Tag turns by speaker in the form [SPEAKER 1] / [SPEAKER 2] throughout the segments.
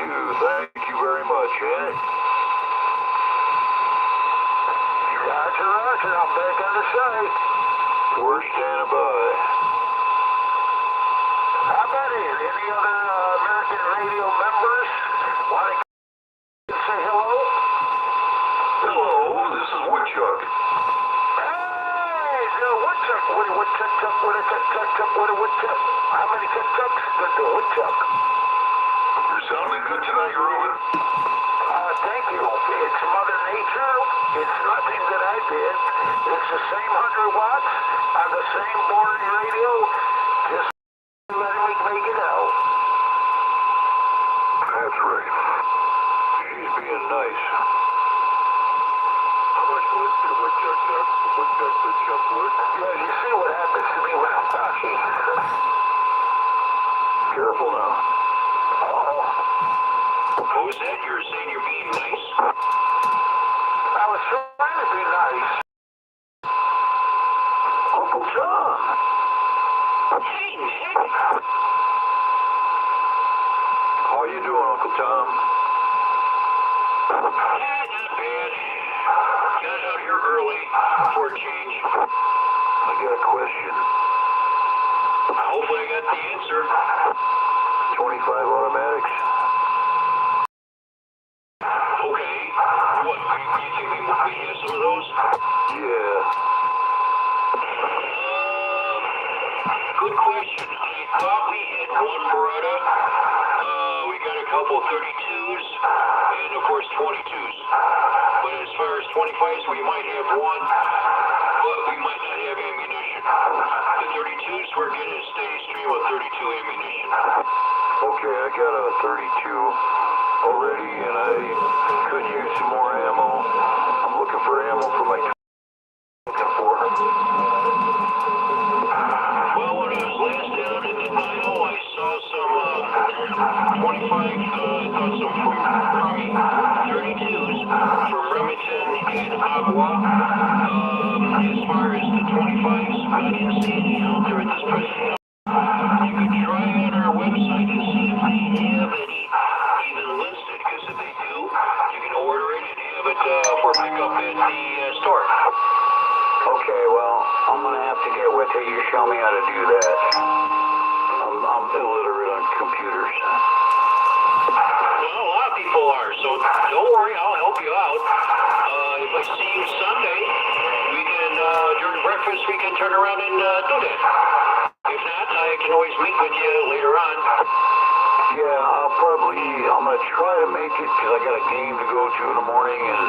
[SPEAKER 1] Thank you very much, Ed.
[SPEAKER 2] Roger, roger. I'm back on the site.
[SPEAKER 1] We're standing by.
[SPEAKER 2] How about it? Any other American radio members want to say hello?
[SPEAKER 1] Hello, this is Woodchuck.
[SPEAKER 2] Hey, the woodchuck. What a woodchuck, what a chuck, what a woodchuck. How many chucks does the woodchuck?
[SPEAKER 1] You're sounding good tonight, Ruben.
[SPEAKER 2] Thank you. It's Mother Nature. It's nothing that I did. It's the same 100 watts on the same boring radio. Just letting me make it out.
[SPEAKER 1] That's right. She's being nice.
[SPEAKER 2] How much wood did woodchuck chuck? Woodchuck would chuck wood? Yeah, you see what happens to me when I'm talking.
[SPEAKER 1] Careful now.
[SPEAKER 2] Uh-oh.
[SPEAKER 1] What was that? You were saying you're being nice?
[SPEAKER 2] I was trying to be nice.
[SPEAKER 1] Uncle Tom.
[SPEAKER 2] Hey, Nick.
[SPEAKER 1] How you doing, Uncle Tom?
[SPEAKER 3] Not bad. Got out here early for a change.
[SPEAKER 1] I got a question.
[SPEAKER 3] Hopefully I got the answer.
[SPEAKER 1] 25 automatics.
[SPEAKER 3] Okay. What, you think we have some of those?
[SPEAKER 1] Yeah.
[SPEAKER 3] Good question. I thought we had one Beretta. We got a couple 32s and of course 22s. But as far as 25s, we might have one, but we might not have ammunition. The 32s, we're getting a steady stream of 32 ammunition.
[SPEAKER 1] Okay, I got a 32 already, and I could use some more ammo. I'm looking for ammo for my looking for.
[SPEAKER 3] Well, when I was last down in the Nile, I saw some 25, I thought some from 32s from Remington and Agua. As far as the 25s, I didn't see any out there at this present time. You could try on our website to see if they have any even listed, because if they do, you can order it and have it for pickup at the store.
[SPEAKER 1] Okay, well, I'm gonna have to get with you. You show me how to do that. I'm illiterate on computers.
[SPEAKER 3] Well, a lot of people are, so don't worry, I'll help you out. If I see you Sunday, we can, during breakfast, we can turn around and do that. If not, I can always meet with you later on.
[SPEAKER 1] Yeah, I'm gonna try to make it, because I got a game to go to in the morning, and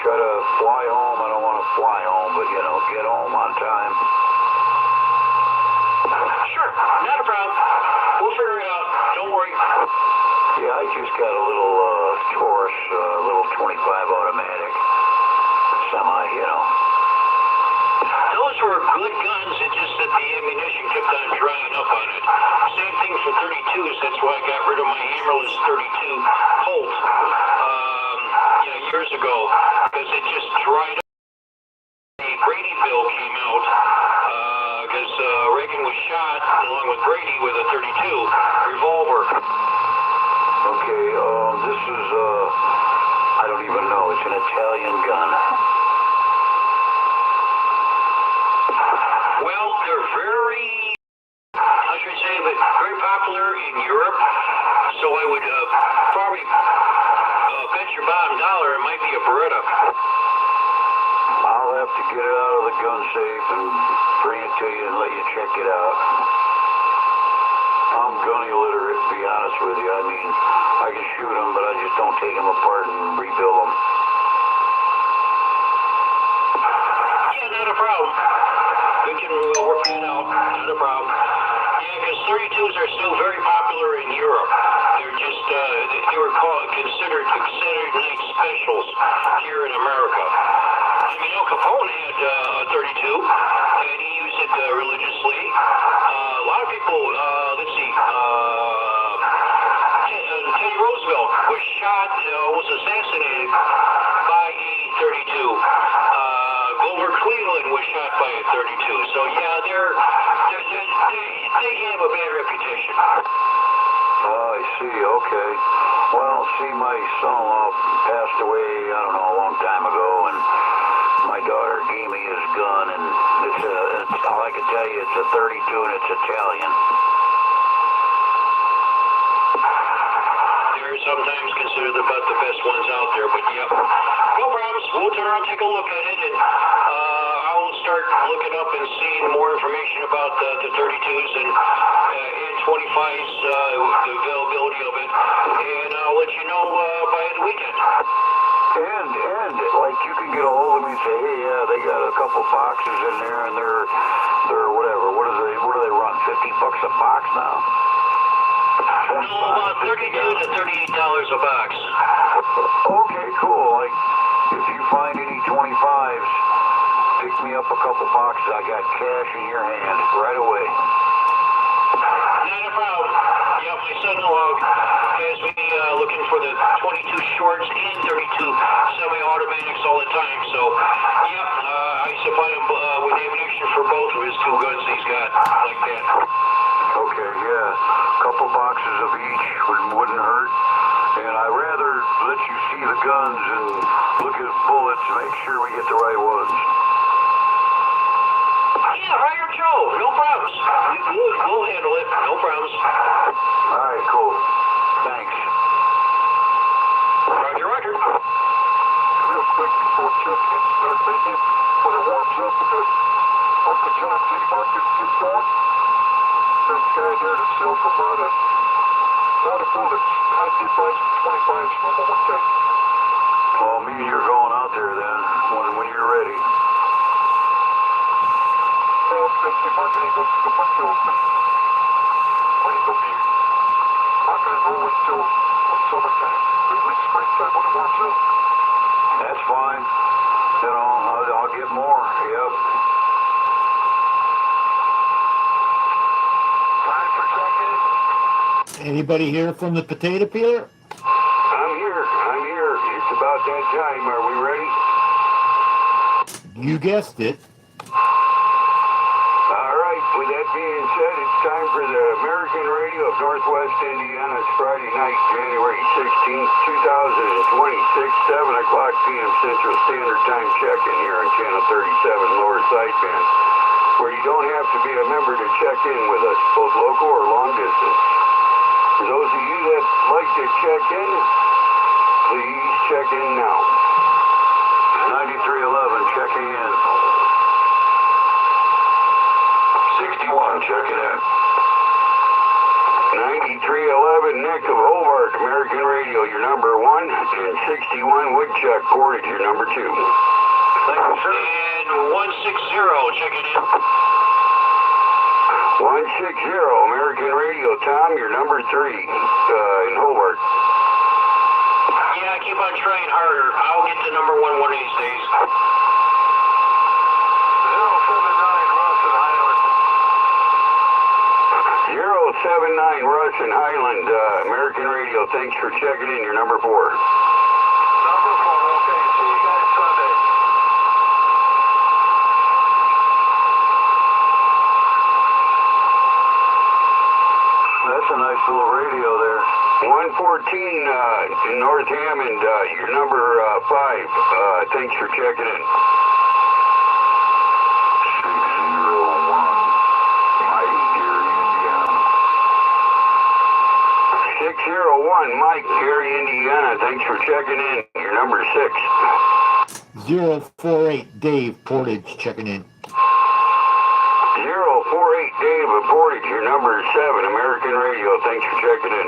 [SPEAKER 1] try to fly home. I don't want to fly home, but, get home on time.
[SPEAKER 3] Sure, not a problem. We'll figure it out. Don't worry.
[SPEAKER 1] Yeah, I just got a little Taurus, little 25 automatic.
[SPEAKER 3] Those were good guns, it's just that the ammunition kept on drying up on it. Same thing for 32s, that's why I got rid of my hammerless 32 Colt, years ago, because it just dried up. The Brady bill came out, because Reagan was shot, along with Brady, with a 32 revolver.
[SPEAKER 1] Okay, this is, I don't even know, it's an Italian gun.
[SPEAKER 3] Well, they're very popular in Europe, so I would probably bet your bottom dollar it might be a Beretta.
[SPEAKER 1] I'll have to get it out of the gun safe and bring it to you and let you check it out. I'm gun illiterate, to be honest with you. I mean, I can shoot them, but I just don't take them apart and rebuild them.
[SPEAKER 3] Yeah, not a problem. We can work that out. Not a problem. Yeah, because 32s are still very popular in Europe. They're just, they were considered night specials here in America. I mean, Al Capone had a 32, and he used it religiously. A lot of people, let's see, Teddy Roosevelt was shot, was assassinated by a 32. Grover Cleveland was shot by a 32. So yeah, they have a bad reputation.
[SPEAKER 1] Oh, I see. Okay. Well, see, my son-in-law passed away, I don't know, a long time ago, and my daughter gave me his gun, and it's all I can tell you, it's a 32 and it's Italian.
[SPEAKER 3] They're sometimes considered about the best ones out there, but yep. No problems. We'll turn around and take a look at it, and I will start looking up and seeing more information about the 32s and 25s, the availability of it, and I'll let you know by the weekend.
[SPEAKER 1] And like you can get a hold of me and say, hey, yeah, they got a couple boxes in there, and they're whatever. What do they run? $50 a box now?
[SPEAKER 3] No, about $32 to $38 a box.
[SPEAKER 1] Okay, cool. Like if you find any 25s, pick me up a couple boxes. I got cash in your hand right away.
[SPEAKER 3] Not a problem. Yeah, my son-in-law has me looking for the 22 shorts and 32 semi-automatics all the time. So, yeah, I supply him with ammunition for both of his two guns he's got like that.
[SPEAKER 1] Okay, yeah. Couple boxes of each wouldn't hurt. And I'd rather let you see the guns and look at bullets to make sure we get the right ones.
[SPEAKER 3] Yeah, hire Joe. No problems. We'll handle it. No problems.
[SPEAKER 1] All right, cool. Thanks.
[SPEAKER 3] Roger, roger.
[SPEAKER 2] Real quick before Chuck gets started thinking, when it warms up a bit, Uncle John T. Market gets going. There's a guy there that sells about a lot of bullets. I did buy some 25s from him one time.
[SPEAKER 1] Well, me and you're going out there then when you're ready.
[SPEAKER 2] Well, St. Market ain't going to go much open. When you go be rock and roll until summertime, or at least springtime when it warms up.
[SPEAKER 1] That's fine. You know, I'll get more. Yep.
[SPEAKER 2] Time for check-in.
[SPEAKER 4] Anybody here from the potato peeler?
[SPEAKER 1] I'm here. It's about that time. Are we ready?
[SPEAKER 4] You guessed it.
[SPEAKER 1] All right. With that being said, it's time for the American Radio of Northwest Indiana. It's Friday night, January 16th, 2026, 7 o'clock p.m. Central Standard Time check-in here on Channel 37 Lower Sideband, where you don't have to be a member to check in with us, both local or long distance. For those of you that like to check in, please check in now. 9311, checking in. 61, checking in. 9311, Nick of Hobart, American Radio, your number 1, and 61, Woodchuck, Portage, your number 2. Thank you, sir.
[SPEAKER 3] And 160, checking in.
[SPEAKER 1] 160, American Radio, Tom, your number 3, in Hobart.
[SPEAKER 3] Yeah, keep on trying harder. I'll get to number 1 one of these days.
[SPEAKER 2] 079 Ross and Highland.
[SPEAKER 1] 079 Russ and Highland, American Radio, thanks for checking in, your number 4.
[SPEAKER 2] Number 4, okay. See you guys Sunday.
[SPEAKER 1] That's a nice little radio there. 114 in North Hammond, your number 5, thanks for checking in. 601, Mike, Gary, Indiana. 601, Mike, Gary, Indiana, thanks for checking in, your number 6.
[SPEAKER 4] 048 Dave Portage checking in.
[SPEAKER 1] 048 Dave of Portage, your number 7, American Radio, thanks for checking in.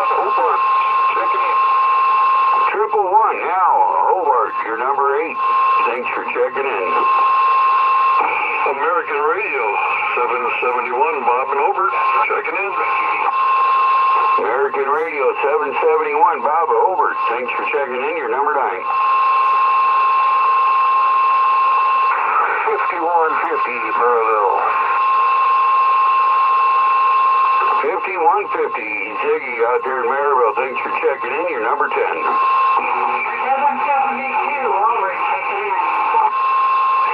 [SPEAKER 2] Hobart, checking in.
[SPEAKER 1] 111 now, Hobart, your number 8, thanks for checking in. American Radio, 771, Bob and Hobart, checking in. American Radio, 771, Bob of Hobart, thanks for checking in, your number 9. 5150, Burrillville. 5150, Ziggy out there in Maryville, thanks for checking in, your number 10.
[SPEAKER 2] 772, Hobart, checking in.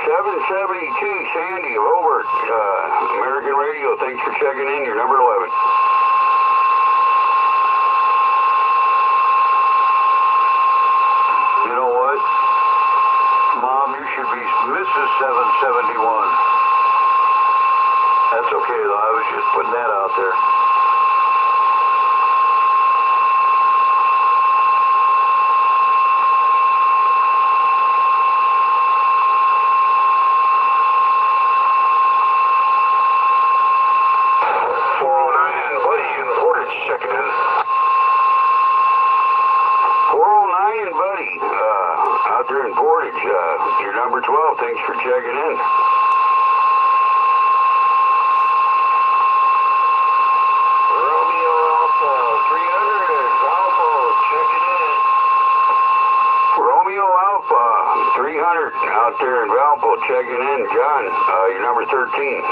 [SPEAKER 1] 772, Sandy of Hobart, Radio, thanks for checking in. You're number 11. You know what? Mom, you should be Mrs. 771. That's okay, though. I was just putting that out there. Checking in. 409 and Buddy, out there in Portage, you're number 12. Thanks for checking in. Romeo Alpha 300 and Valpo checking in. Romeo Alpha 300 out there in Valpo checking in. John, you're number 13.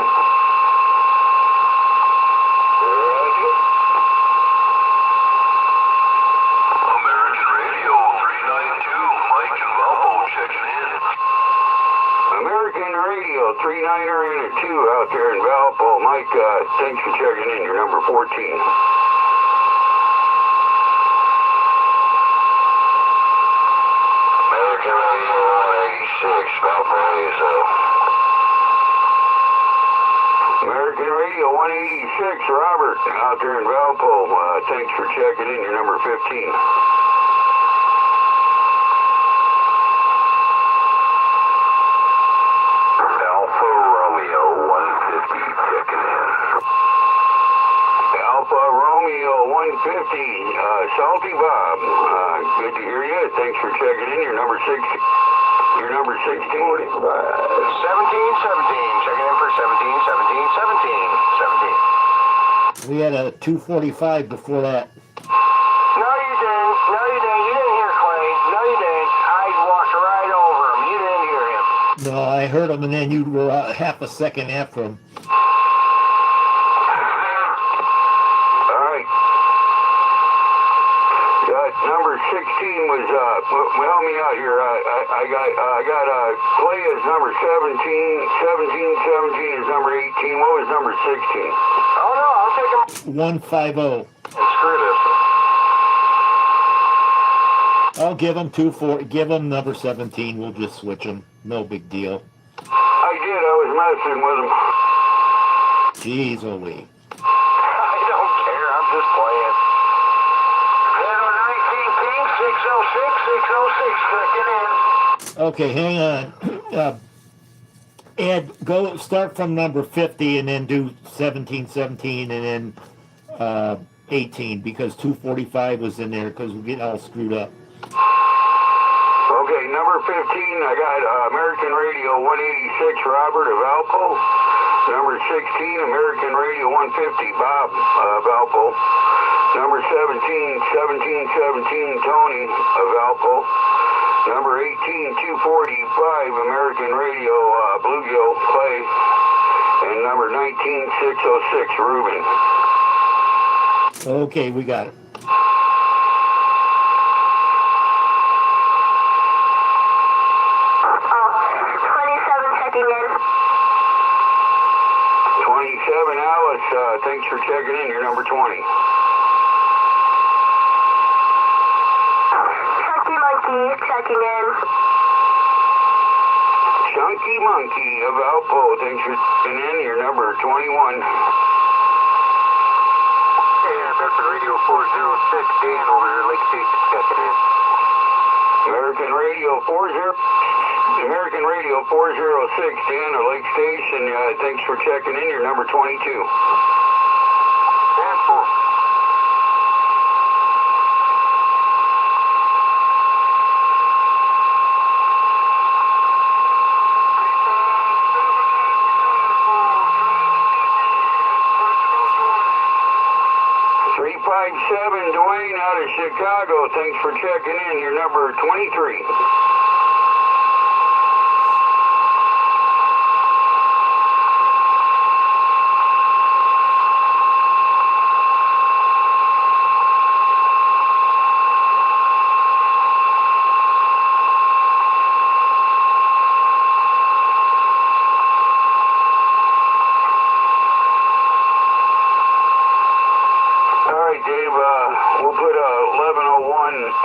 [SPEAKER 1] American Radio 39er and a 2 out there in Valpo. Mike, thanks for checking in. You're number 14. American Radio 186, Valparaiso. American Radio 186, Robert, out there in Valpo. Thanks for checking in. You're number 15. Alpha Romeo 150, Salty Bob, good to hear you. Thanks for checking in. You're number 6. You're number 16. 17, 17. Checking in for 17, 17, 17, 17.
[SPEAKER 4] We had a 245 before that.
[SPEAKER 2] No, you didn't. No, you didn't. You didn't hear Clay. No, you didn't. I walked right over him. You didn't hear him.
[SPEAKER 4] No, I heard him, and then you were half a second after him.
[SPEAKER 1] Number 16 was, help me out here. I got Clay as number 17. 17 is number 18. What was number 16?
[SPEAKER 2] Oh, no, I'll take him.
[SPEAKER 4] 150.
[SPEAKER 2] And screw this.
[SPEAKER 4] I'll give him give him number 17. We'll just switch him. No big deal.
[SPEAKER 1] I did. I was messing with him.
[SPEAKER 4] Jeez, Lee.
[SPEAKER 2] I don't care. I'm just playing. 606, checking in.
[SPEAKER 4] Okay, hang on. Ed, go start from number 50 and then do 17, 17, and then 18, because 245 was in there because we get all screwed up.
[SPEAKER 1] Okay, number 15, I got American Radio 186, Robert of Valpo. Number 16, American Radio 150, Bob Valpo. Number 17, Tony of Valpo. Number 18, 245, American Radio Bluegill Clay. And number 19, 606, Ruben.
[SPEAKER 4] Okay, we got it. 27, Alice, thanks for checking in. You're number 20.
[SPEAKER 5] Chunky Monkey, checking in.
[SPEAKER 1] Chunky Monkey of Valpo, thanks for checking in. You're number 21.
[SPEAKER 2] Hey, American Radio 406, Dan over here, Lake State, checking in.
[SPEAKER 1] American Radio 406, Dan of Lake Station, thanks for checking in. You're number 22.
[SPEAKER 2] Dan 4.
[SPEAKER 1] Dwayne out of Chicago, thanks for checking in. You're number 23.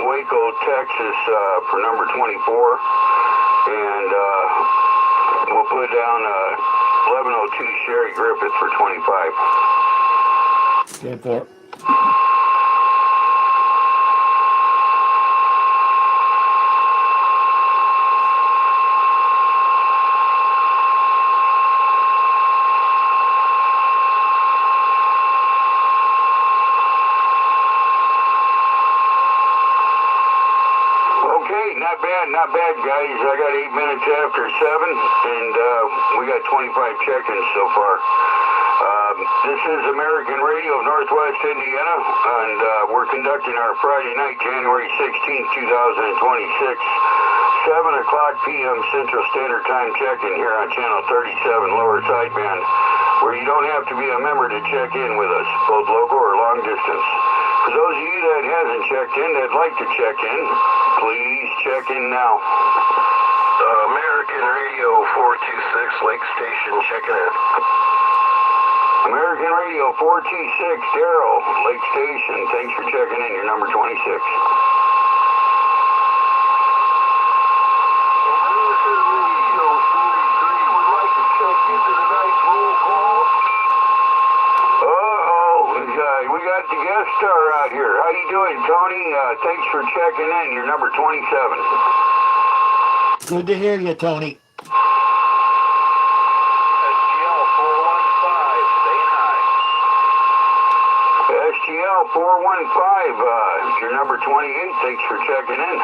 [SPEAKER 1] Waco, Texas, for number 24. And we'll put down 1102 Sherry Griffith for 25.
[SPEAKER 4] 10-4.
[SPEAKER 1] Not bad, guys. I got 8 minutes after 7, and we got 25 check-ins so far. This is American Radio of Northwest Indiana, and we're conducting our Friday night, January 16th, 2026, 7 o'clock p.m. Central Standard Time check-in here on Channel 37, lower sideband, where you don't have to be a member to check in with us, both local or long distance. For those of you that hasn't checked in, that'd like to check in, please check in now.
[SPEAKER 2] American Radio 426, Lake Station, checking in.
[SPEAKER 1] American Radio 426, Darrell, Lake Station, thanks for checking in. You're number 26.
[SPEAKER 2] American Radio 33 would like to check into tonight's roll call.
[SPEAKER 1] We got the guest star out here. How you doing, Tony? Thanks for checking in. You're number 27.
[SPEAKER 4] Good to hear you, Tony.
[SPEAKER 2] SGL 415, staying high.
[SPEAKER 1] SGL 415, you're number 28. Thanks for checking in.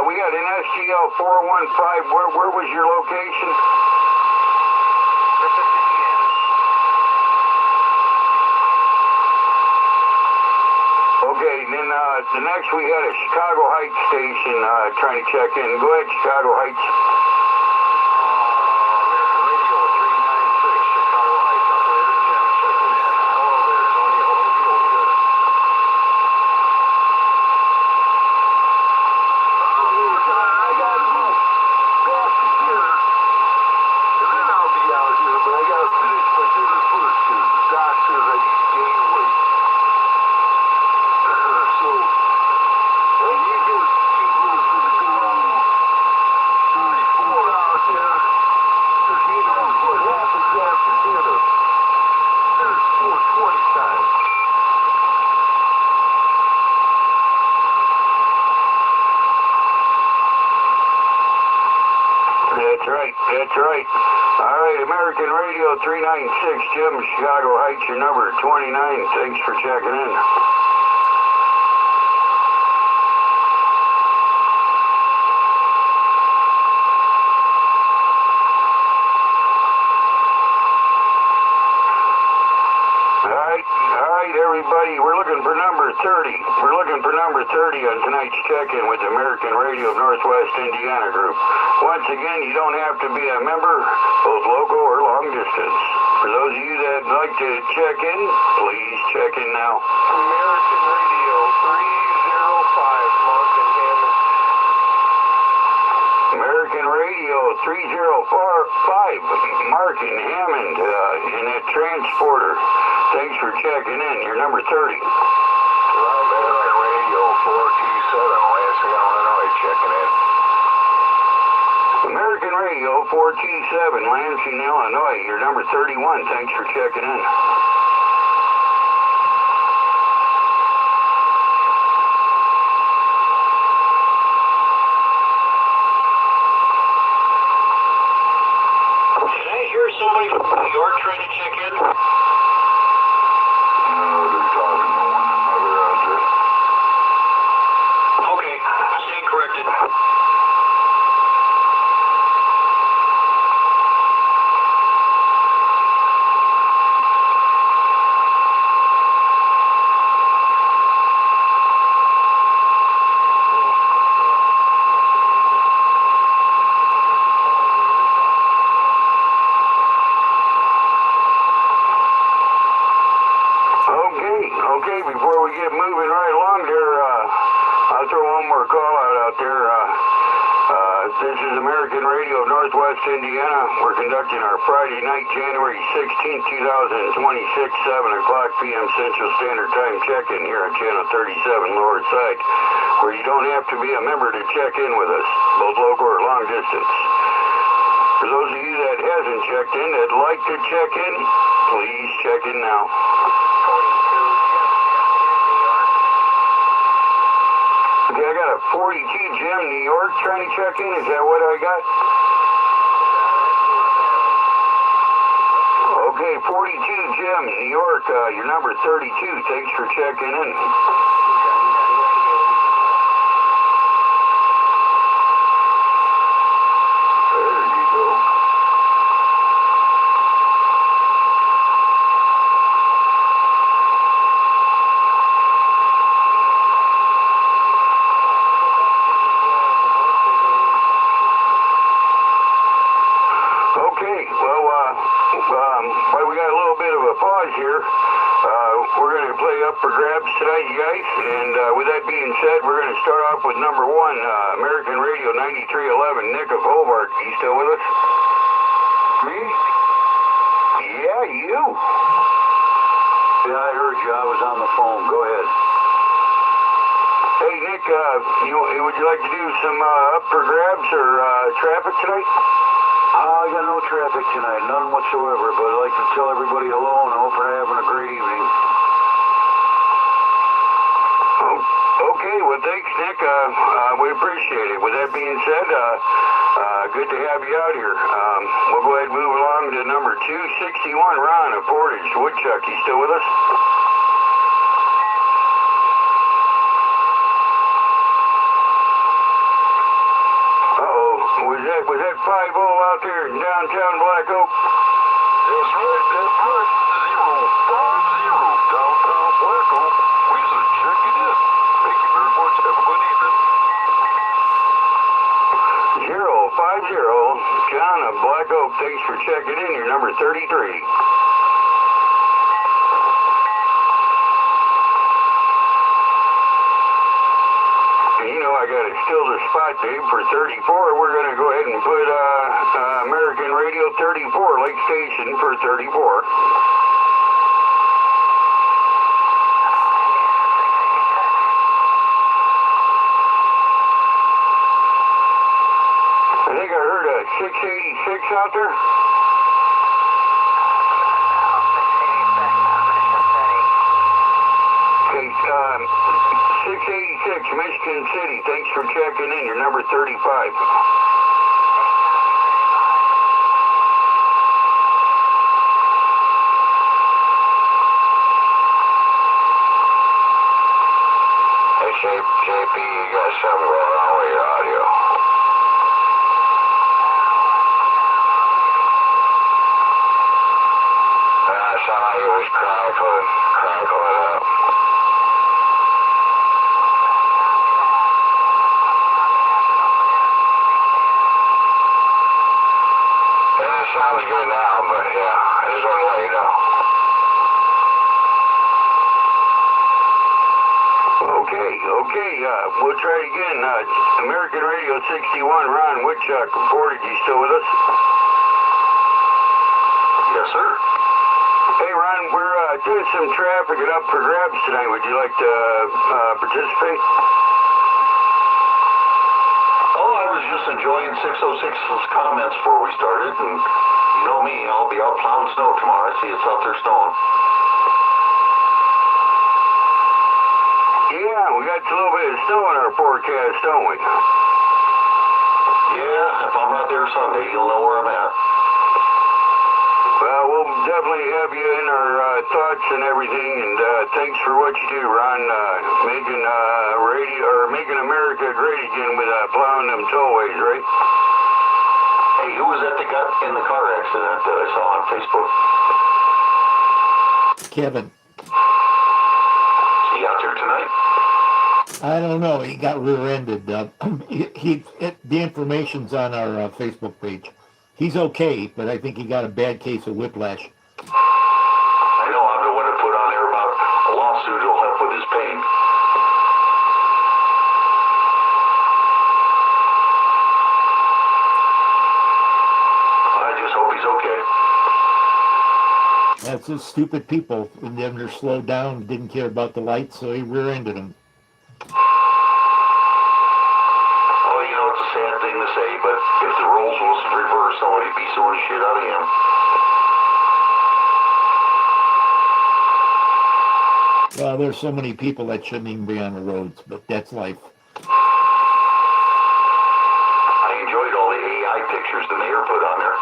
[SPEAKER 1] We got an SGL 415. Where was your location? Okay, then the next we had a Chicago Heights station trying to check in. Go ahead, Chicago Heights.
[SPEAKER 2] American Radio 396, Chicago Heights, operator Jim, checking in. Hello there, Tony. I hope you feel good. I got to move back to dinner, and then I'll be out here, but I got to finish my dinner first, because the doc says I need to gain weight. So, and you just keep listening to go 34 out there, because he knows what happens after dinner. There's 420 time.
[SPEAKER 1] That's right. That's right. All right, American Radio 396, Jim, Chicago Heights, your number 29. Thanks for checking in. All right, everybody. We're looking for number 30. We're looking for number 30 on tonight's check-in with American Radio of Northwest Indiana Group. Once again, you don't have to be a member, both local or long distance. For those of you that like to check in, please check in now.
[SPEAKER 2] American Radio 305, Mark and Hammond.
[SPEAKER 1] American Radio 305, Mark and Hammond in that transporter. Thanks for checking in. You're number 30.
[SPEAKER 2] American Radio 427, Lansing, Illinois, checking in.
[SPEAKER 1] American Radio 427, Lansing, Illinois. You're number 31. Thanks for checking in.
[SPEAKER 3] Did I hear somebody from New York trying to check in?
[SPEAKER 2] They're talking to one another out there.
[SPEAKER 3] Okay, staying corrected.
[SPEAKER 1] Okay, before we get moving right along there, I'll throw one more call out there. This is American Radio of Northwest Indiana. We're conducting our Friday night, January 16th, 2026, 7 o'clock p.m. Central Standard Time check-in here on Channel 37 Lower Side, where you don't have to be a member to check in with us, both local or long distance. For those of you that hasn't checked in, that'd like to check in, please check in now.
[SPEAKER 2] 42 Jim, New York.
[SPEAKER 1] Okay, I got a 42 Jim, New York, trying to check in. Is that what I got? Okay, 42 Jim, New York, you're number 32. Thanks for checking in. There you go. Okay, well, we got a little bit of a pause here. We're going to play up for grabs tonight, you guys. And with that being said, we're going to start off with number one, American Radio 9311, Nick of Hobart. You still with us? Me? Yeah, you. Yeah, I heard you. I was on the phone. Go ahead. Hey, Nick, would you like to do some up for grabs or traffic tonight? I got no traffic tonight, none whatsoever, but I'd like to tell everybody hello and I hope they're having a great evening. Okay, well thanks Nick, we appreciate it. With that being said, good to have you out here. We'll go ahead and move along to number 261, Ron of Portage. Woodchuck, you still with us? Was that 5-0 out there in downtown Black Oak?
[SPEAKER 2] That's right, 050 downtown Black Oak. We're checking in. Thank you very much. Have a good evening.
[SPEAKER 1] 050, John of Black Oak. Thanks for checking in. You're number 33. You know, I got to steal the spot, Dave, for 34. We're going to go ahead and put American Radio 34, Lake Station, for 34. I think I heard a 686 out there. Okay, 686, Michigan City. Thanks for checking in. You're number 35.
[SPEAKER 2] Hey, JP, you got something going on with your audio? It sounded like it was crackling up. Sounds good now, but yeah, I just want to let you know.
[SPEAKER 1] Okay, we'll try it again. American Radio 61, Ron Woodchuck reported. You still with us?
[SPEAKER 2] Yes, sir.
[SPEAKER 1] Hey, Ron, we're doing some traffic and up for grabs tonight. Would you like to participate?
[SPEAKER 2] Oh, I was just enjoying 606's comments before we started, and you know me, I'll be out plowing snow tomorrow. I see it's out there snowing.
[SPEAKER 1] Yeah, we got a little bit of snow in our forecast, don't we?
[SPEAKER 2] Yeah, if I'm out there Sunday, you'll know where I'm at.
[SPEAKER 1] Well, we'll definitely have you in our thoughts and everything, and thanks for what you do, Ron, making radio or making America great again with plowing them tollways, right?
[SPEAKER 2] Hey, who was that that got in the car accident that I saw on Facebook?
[SPEAKER 4] Kevin.
[SPEAKER 2] Is he out there tonight?
[SPEAKER 4] I don't know. He got rear-ended. The information's on our Facebook page. He's okay, but I think he got a bad case of whiplash.
[SPEAKER 2] I know I'm the one that put on there about a lawsuit will help with his pain.
[SPEAKER 4] That's just stupid people. And then they're slowed down, didn't care about the lights, so he rear-ended them.
[SPEAKER 2] Well, you know, it's a sad thing to say, but if the roles was reversed, somebody'd be suing the shit out of him.
[SPEAKER 4] Well, there's so many people that shouldn't even be on the roads, but that's life.
[SPEAKER 2] I enjoyed all the AI pictures the mayor put on there.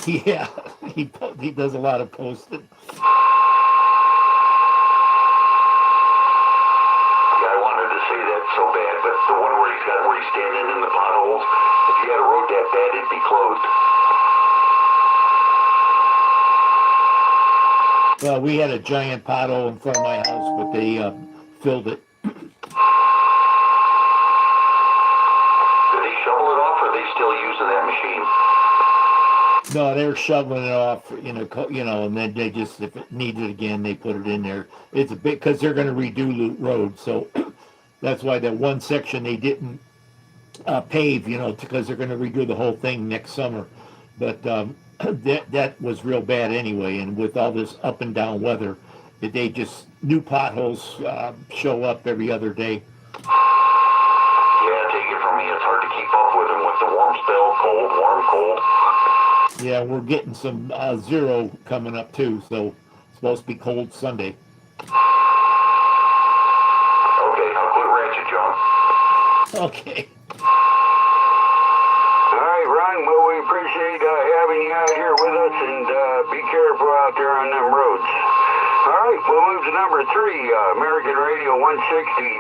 [SPEAKER 4] Yeah, he does a lot of posting.
[SPEAKER 2] Yeah, I wanted to say that so bad, but the one where he's standing in the potholes, if you had a road that bad, it'd be closed.
[SPEAKER 4] Well, we had a giant pothole in front of my house, but they filled it.
[SPEAKER 2] Did they shovel it off, or are they still using that machine?
[SPEAKER 4] No, they were shoveling it off, and then they just, if it needed again, they put it in there. It's a bit, because they're going to redo Loot Road, so that's why that one section they didn't pave, because they're going to redo the whole thing next summer. But that was real bad anyway, and with all this up and down weather, they just, new potholes show up every other day.
[SPEAKER 2] Yeah, take it from me, it's hard to keep up with them with the warm spell, cold, warm, cold.
[SPEAKER 4] Yeah, we're getting some zero coming up too, so it's supposed to be cold Sunday.
[SPEAKER 2] Okay, I'll quit ratchet, John.
[SPEAKER 4] Okay.
[SPEAKER 1] All right, Ron, well, we appreciate having you out here with us, and be careful out there on them roads. All right, we'll move to number 3, American Radio 160,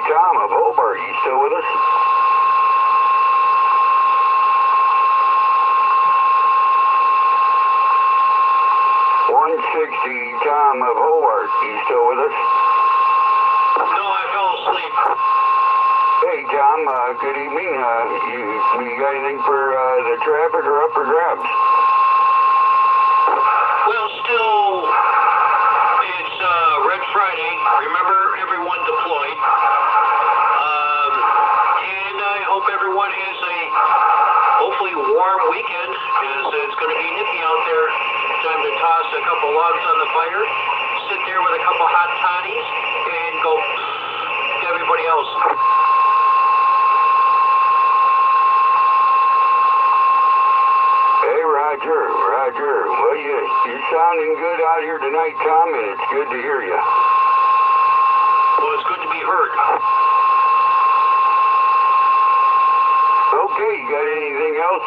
[SPEAKER 1] Tom of Hobart. You still with us? Tom of Hobart, you still with us?
[SPEAKER 3] No, I fell asleep.
[SPEAKER 1] Hey, Tom, good evening. You got anything for the traffic or up for grabs?
[SPEAKER 3] Well, still, it's Red Friday. Remember, everyone deployed. And I hope everyone has a hopefully warm weekend, because it's going to be nippy out there. Time to toss a couple logs on the fire, sit there with a couple hot toddies, and go to everybody else.
[SPEAKER 1] Hey, Roger. Well, you're sounding good out here tonight, Tom, and it's good to hear you.
[SPEAKER 3] Well, it's good to be heard.
[SPEAKER 1] Okay, you got anything else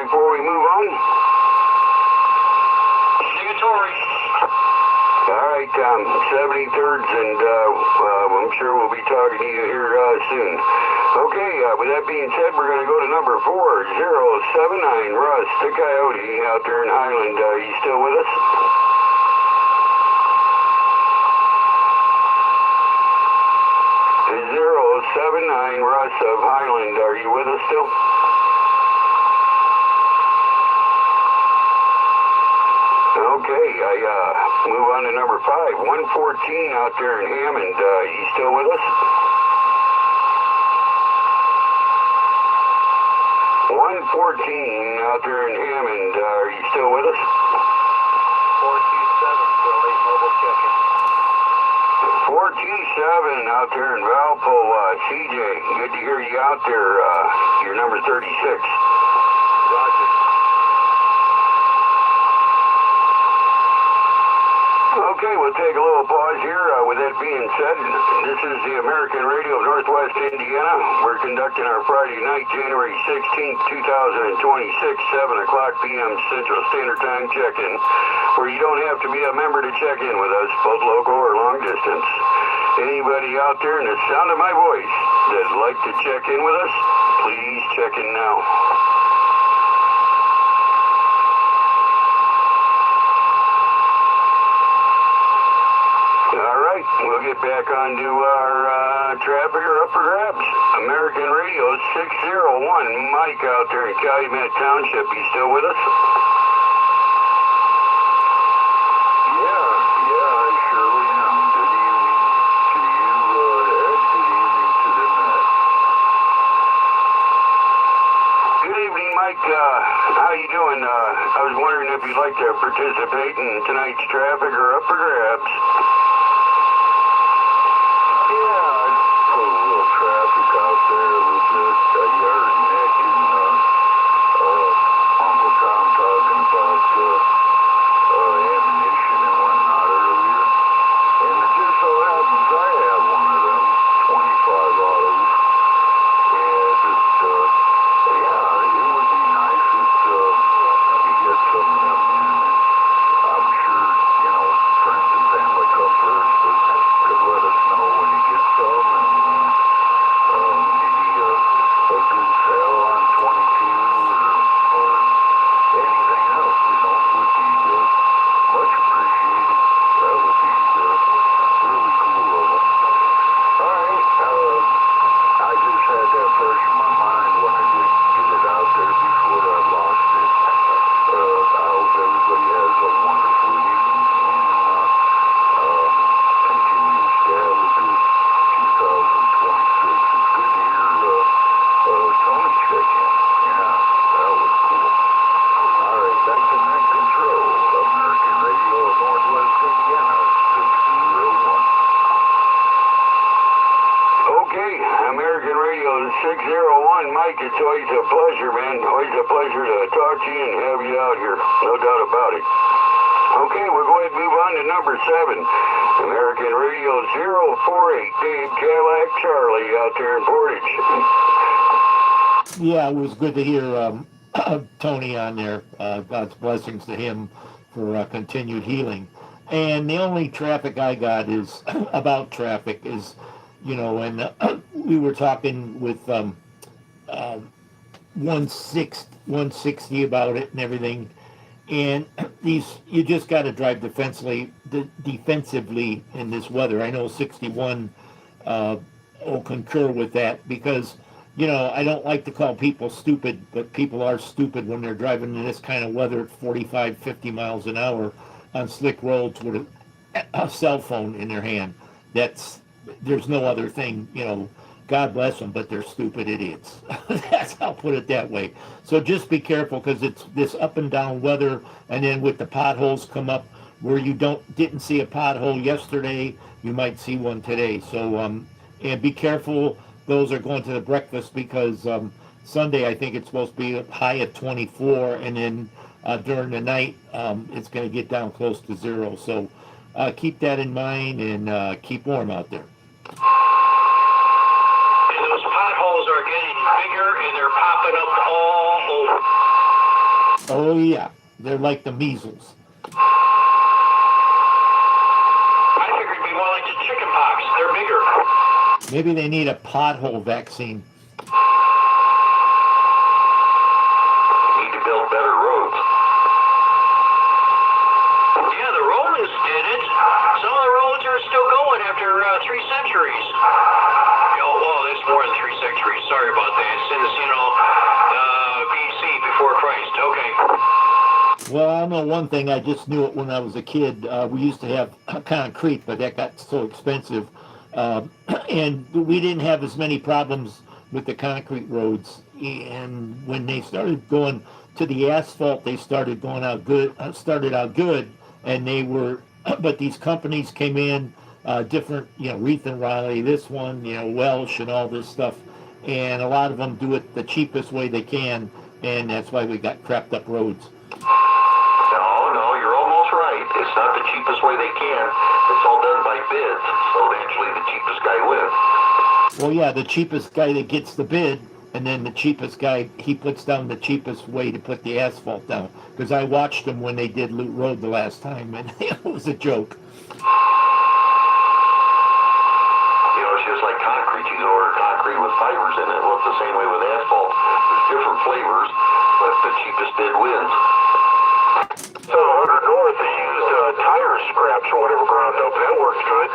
[SPEAKER 1] before we move on?
[SPEAKER 3] Negatory.
[SPEAKER 1] All right, Tom, 73rds, and I'm sure we'll be talking to you here soon. Okay, with that being said, we're going to go to number 4079, Russ, the Coyote, out there in Highland. You still with us? .079, Russ of Highland, are you with us still? Okay, I move on to number 5, 114 out there in Hammond. You still with us? 114 out there in Hammond. Are you still with us?
[SPEAKER 2] 427, still late mobile checking.
[SPEAKER 1] 427 out there in Valpo. CJ, good to hear you out there. You're number 36.
[SPEAKER 2] Roger.
[SPEAKER 1] Okay, we'll take a little pause here. With that being said, this is the American Radio of Northwest Indiana. We're conducting our Friday night, January 16th, 2026, 7 o'clock p.m. Central Standard Time check-in, where you don't have to be a member to check in with us, both local or long distance. Anybody out there in the sound of my voice that'd like to check in with us, please check in now. We'll get back onto our traffic or up for grabs. American Radio 601, Mike out there in Calumet Township. You still with us?
[SPEAKER 2] Yeah, I surely am. Good evening to you, Ed. Good evening to the net.
[SPEAKER 1] Good evening, Mike. How you doing? I was wondering if you'd like to participate in tonight's traffic or up for grabs.
[SPEAKER 2] Yeah, I put a little traffic out there a little bit. You heard Nick and Uncle Tom talking about ammunition and whatnot earlier. And it just so happens I have one of them 25 autos. And yeah, it would be nice if you get some of them in. And I'm sure, you know, friends and family come first, but could let us know when you get some, and maybe a good sale on 22 or anything else, you know, would be much appreciated. That would be really cool of them. All right, I just had that fresh in my mind when I did get it out there before I lost it. I hope everybody has a wonderful evening and continues to have a good 2026. It's good to hear Tony check in. Yeah, that was cool. All right, back to Nick Control, American Radio of Northwest Indiana, 601.
[SPEAKER 1] Okay, American Radio 601. Mike, it's always a pleasure, man. Always a pleasure to talk to you and have you out here. No doubt about it. Okay, we're going to move on to number 7. American Radio 048. Dave Cadillac Charlie out there in Portage.
[SPEAKER 4] Yeah, it was good to hear Tony on there. God's blessings to him for continued healing. And the only traffic I got is about traffic is, you know, and we were talking with 160 about it and everything. And you just got to drive defensively in this weather. I know 61 will concur with that because, you know, I don't like to call people stupid, but people are stupid when they're driving in this kind of weather at 45, 50 miles an hour on slick roads with a cell phone in their hand. There's no other thing, you know. God bless them, but they're stupid idiots. I'll put it that way. So just be careful because it's this up and down weather, and then with the potholes come up where you didn't see a pothole yesterday, you might see one today. So and be careful. Those are going to the breakfast because Sunday I think it's supposed to be high at 24, and then during the night it's going to get down close to 0. So keep that in mind and keep warm out there.
[SPEAKER 3] Are getting bigger and they're popping up all over.
[SPEAKER 4] Oh yeah, they're like the measles.
[SPEAKER 3] I figured it'd be more like the chicken pox. They're bigger.
[SPEAKER 4] Maybe they need a pothole vaccine.
[SPEAKER 2] Need to build better roads.
[SPEAKER 3] Yeah, the Romans did it. Some of the roads are still going after 3 centuries. Well, it's more than 3 centuries. Sorry about that. Since, BC, before Christ. Okay.
[SPEAKER 4] Well, I know one thing. I just knew it when I was a kid. We used to have concrete, but that got so expensive. And we didn't have as many problems with the concrete roads. And when they started going to the asphalt, they started out good. And they were, but these companies came in, different, Reith and Riley, this one, Welsh and all this stuff. And a lot of them do it the cheapest way they can. And that's why we got crapped up roads.
[SPEAKER 2] No, you're almost right. It's not the cheapest way they can. It's all done by bids. So actually the cheapest guy wins.
[SPEAKER 4] Well, yeah, the cheapest guy that gets the bid, and then the cheapest guy, he puts down the cheapest way to put the asphalt down. Because I watched them when they did Loot Road the last time, and it was a joke.
[SPEAKER 2] It's just like concrete. You can order concrete with fibers in it. Well, it's the same way with asphalt. There's different flavors, but the cheapest bid wins. So over north, they used tire scraps or whatever ground up. That works good.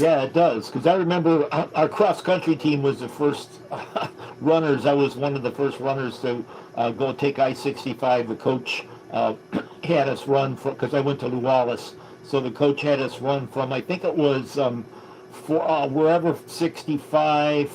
[SPEAKER 4] Yeah, it does. Because I remember our cross-country team was the first runners. I was one of the first runners to go take I-65. The coach had us run, because I went to Luwalis. So the coach had us run from, I think it was wherever 65,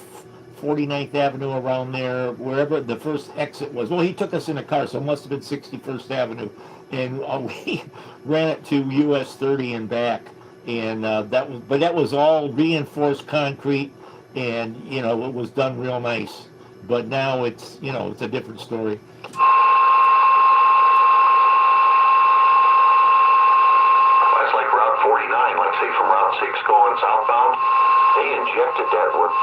[SPEAKER 4] 49th Avenue around there, wherever the first exit was. Well, he took us in a car, so it must have been 61st Avenue. And we ran it to US 30 and back. And that was all reinforced concrete, and you know, it was done real nice. But now it's, you know, it's a different story.
[SPEAKER 6] That's like Route 49, let's say from Route 6 going southbound. They injected that one,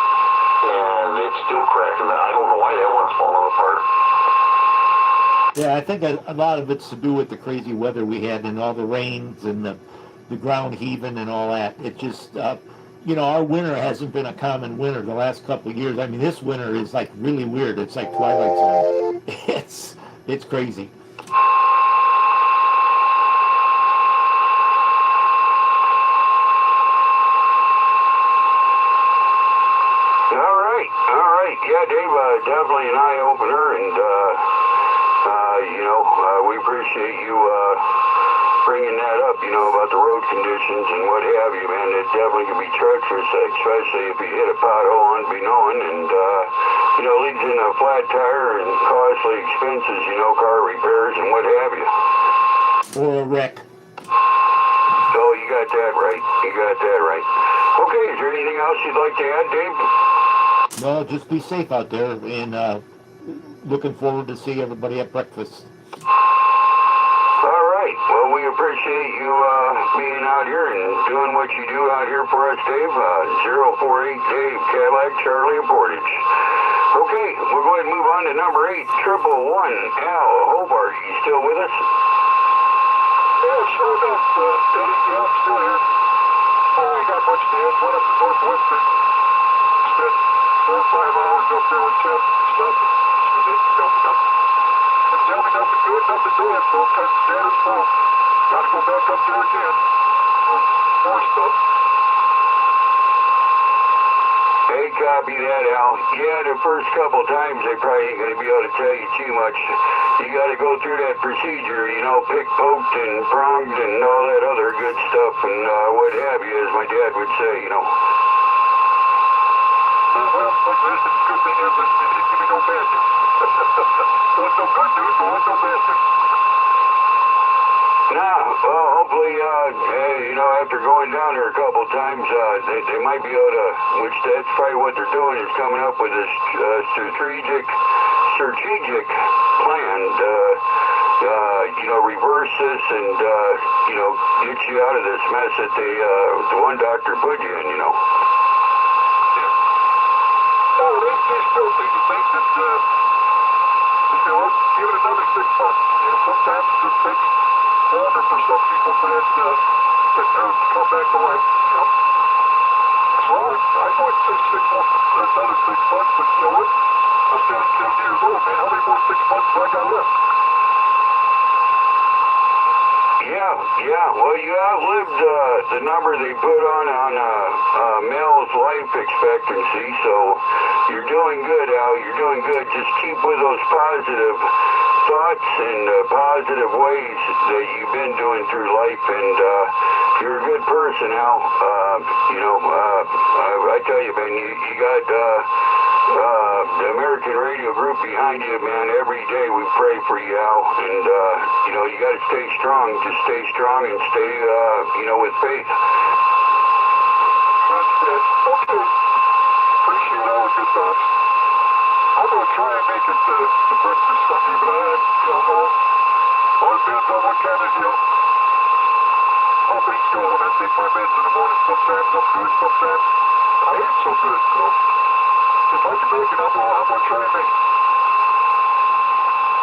[SPEAKER 6] and it's still cracking. I don't know why that one's falling apart.
[SPEAKER 4] Yeah, I think a lot of it's to do with the crazy weather we had and all the rains and the ground heaving and all that. It just, you know, our winter hasn't been a common winter the last couple of years. I mean, this winter is like really weird. It's like Twilight Zone. It's crazy.
[SPEAKER 1] All right. Yeah, Dave, definitely an eye-opener, and, you know, we appreciate you bringing that up, you know, about the road conditions and what have you, man. It definitely can be treacherous, especially if you hit a pothole unbeknown, and, you know, leads into a flat tire and costly expenses, you know, car repairs and what have you.
[SPEAKER 4] Or a wreck.
[SPEAKER 1] Oh, you got that right. Okay, is there anything else you'd like to add, Dave?
[SPEAKER 4] No, just be safe out there, and looking forward to see everybody at breakfast.
[SPEAKER 1] All right. Well, we appreciate you being out here and doing what you do out here for us, Dave. 048 Dave, Cadillac, Charlie, and Portage. Okay, we'll go ahead and move on to number 8, 111 Al Hobart. You still with us?
[SPEAKER 2] Yeah, sure enough, Eddie, yeah, I'm still here. I ain't got much to add. Went up to Northwestern. Spent 4 or 5 hours up there with Jeff. Stuff. She didn't tell me nothing. Didn't tell me nothing good, nothing bad, so I'm kind of status quo. Gotta go back up there again. More stuff.
[SPEAKER 1] Hey, copy that, Al. Yeah, the first couple times they probably ain't going to be able to tell you too much. You got to go through that procedure, you know, pick, poked, and pronged, and all that other good stuff, and what have you, as my dad would say, you know.
[SPEAKER 2] Well, like this, the good thing is that it didn't give me no bad news. There was no good news, there was no bad news.
[SPEAKER 1] Now, well, hopefully, you know, after going down there a couple times, they might be able to, which that's probably what they're doing, is coming up with this strategic plan to, you know, reverse this and, you know, get you out of this mess that the one doctor put you in, you know.
[SPEAKER 2] No, they still seem to think that, you know, give it another 6 months. You know, sometimes it takes longer for some people for that nerve to come back to life, you know. So I know it takes 6 months, another 6 months, but you know what? I'm standing 70 years old, man. How many more 6 months do I got left?
[SPEAKER 1] Yeah. Well, you outlived the number they put on male's life expectancy, so you're doing good, Al. You're doing good. Just keep with those positive thoughts and positive ways that you've been doing through life, and you're a good person, Al. You know, I tell you, man, you got the American Radio Group behind you, man. Every day we pray for you, Al, and you know, you got to stay strong. Just stay strong and stay, you know, with faith.
[SPEAKER 2] Okay. Appreciate all the good thoughts. I'm going to try and make it to breakfast Sunday, but I don't know. All depends on what kind of, you know, how things go when I take my meds in the morning. Sometimes I'm good, sometimes I ain't so good, you know. If I can make it, I'm going to try and make it.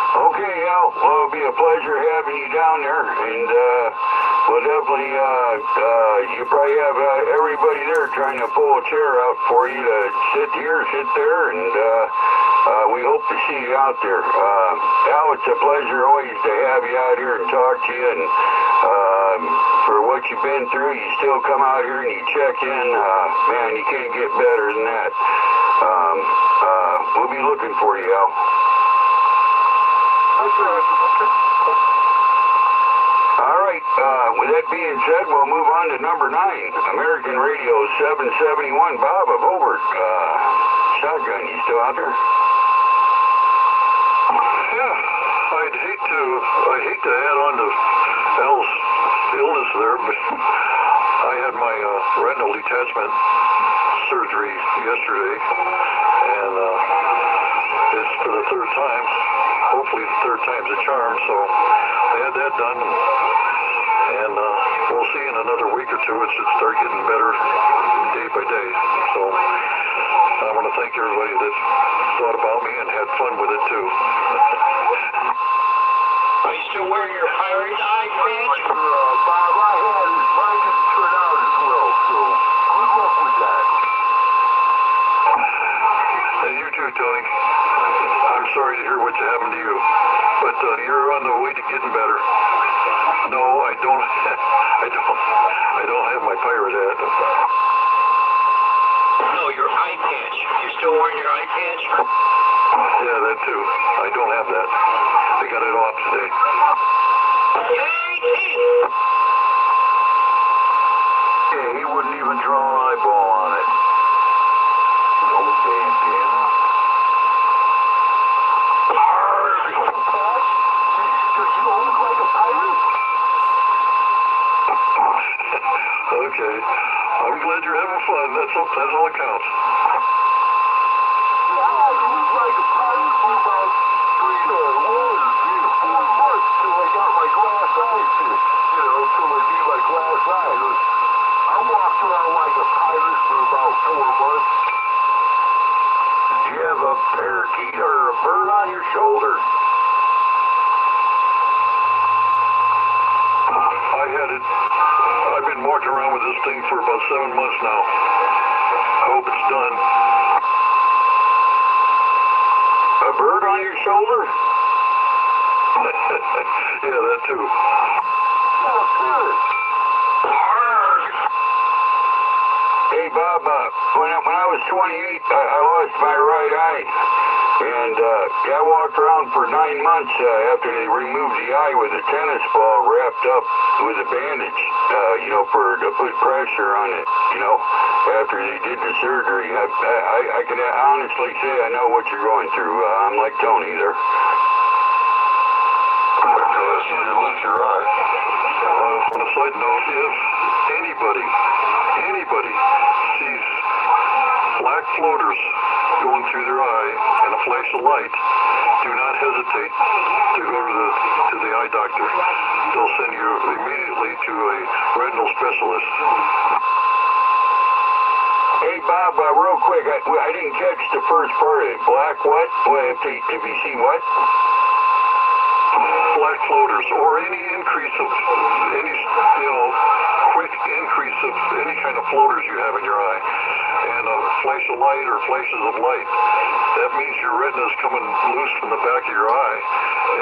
[SPEAKER 1] Okay, Al. Well, it'll be a pleasure having you down there, and we'll definitely, you probably have everybody there trying to pull a chair out for you to sit here, sit there, and we hope to see you out there. Al, it's a pleasure always to have you out here and talk to you, and for what you've been through, you still come out here and you check in. Man, you can't get better than that. We'll be looking for you, Al. All right, with that being said, we'll move on to number 9, American Radio 771, Bob of Hobart. Shotgun, you still out there?
[SPEAKER 7] Yeah, I'd hate to add on to Al's illness there, but I had my retinal detachment surgery yesterday, and it's for the third time. Hopefully the third time's a charm, so I had that done, and we'll see in another week or two it should start getting better day by day. So I want to thank everybody that thought about me and had fun with it too.
[SPEAKER 3] Are you still wearing your pirate eye patch?
[SPEAKER 2] Bob, I had it. Mine didn't turn out as well, so good luck with that.
[SPEAKER 7] And you too, Tony. I'm sorry to hear what happened to you, but you're on the way to getting better. No, I don't. I don't have my pirate hat.
[SPEAKER 3] No, your eye patch. You're still wearing your eye patch?
[SPEAKER 7] Yeah, that too. I don't have that. I got it off today.
[SPEAKER 2] Yeah, he wouldn't even draw an eyeball on it. No bandana. Does you look like a pirate?
[SPEAKER 7] Okay. I'm glad you're having fun. That's all that counts.
[SPEAKER 2] Yeah, I looked like a pirate for about 3 or 4 months till I got my glass eye fixed. You know, till I need my glass eye. I walked around like a pirate for about 4 months. Did you have a parakeet or a bird on your shoulder?
[SPEAKER 7] I had it. I've been walking around with this thing for about 7 months now. I hope it's done.
[SPEAKER 1] A bird on your shoulder?
[SPEAKER 7] Yeah, that too.
[SPEAKER 2] Oh, good.
[SPEAKER 1] Hey, Bob, when I was 28, I lost my right eye. And I walked around for 9 months after they removed the eye with a tennis ball wrapped up with a bandage, to put pressure on it, after they did the surgery. I can honestly say I know what you're going through. I'm like Tony there.
[SPEAKER 7] Because you didn't lose your eye. On a side note, if anybody sees black floaters going through their eye and a flash of light, do not hesitate to go to the eye doctor. They'll send you immediately to a retinal specialist.
[SPEAKER 1] Hey, Bob, real quick, I didn't catch the first part of it. Black what? If you see what?
[SPEAKER 7] Black floaters, or any increase of any, quick increase of any kind of floaters you have in your eye, and a flash of light or flashes of light, that means your retina is coming loose from the back of your eye,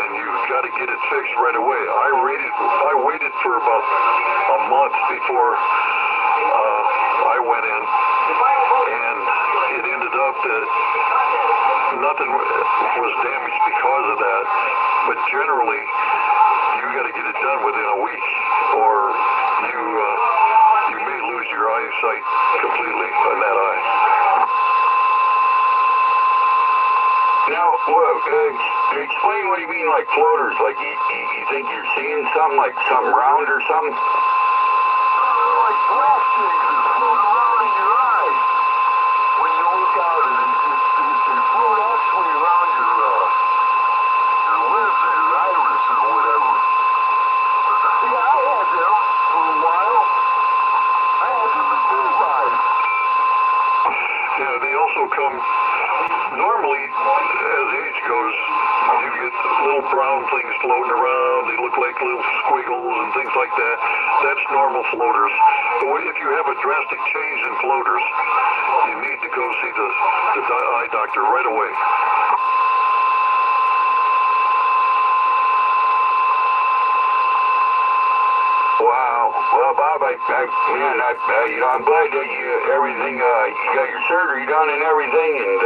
[SPEAKER 7] and you've got to get it fixed right away. I waited for about a month before I went in, and it ended up that nothing was damaged because of that, but generally you got to get it done within a week, or you may lose your eyesight completely on that eye.
[SPEAKER 1] Now, explain what you mean like floaters. Like you think you're seeing something, like something round or something?
[SPEAKER 2] Like black things that float around in your eyes. When you look out, they float actually around your lids or your iris or whatever. Yeah, I had them for a while. I had them in both eyes.
[SPEAKER 7] Yeah, they also come, normally, as age goes, you get little brown things floating around. They look like little squiggles and things like that. That's normal floaters. But if you have a drastic change in floaters, you need to go see the eye doctor right away.
[SPEAKER 1] Wow. Well, Bob, I'm glad that everything, you got your surgery done and everything, and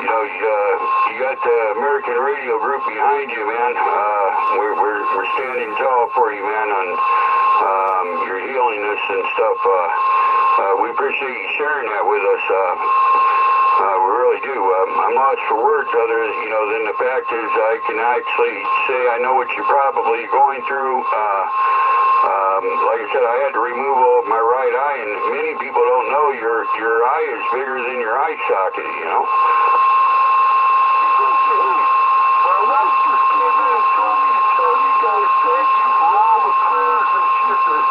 [SPEAKER 1] you got the American Radio Group behind you, man. We're standing tall for you, man, on your healiness and stuff. We appreciate you sharing that with us. We really do. I'm lost for words other, than the fact is I can actually say I know what you're probably going through. Like I said, I had to remove all of my right eye, and many people don't know your eye is bigger than your eye socket,
[SPEAKER 2] My wife just came in and told me to tell you guys thank you for all the prayers and shit that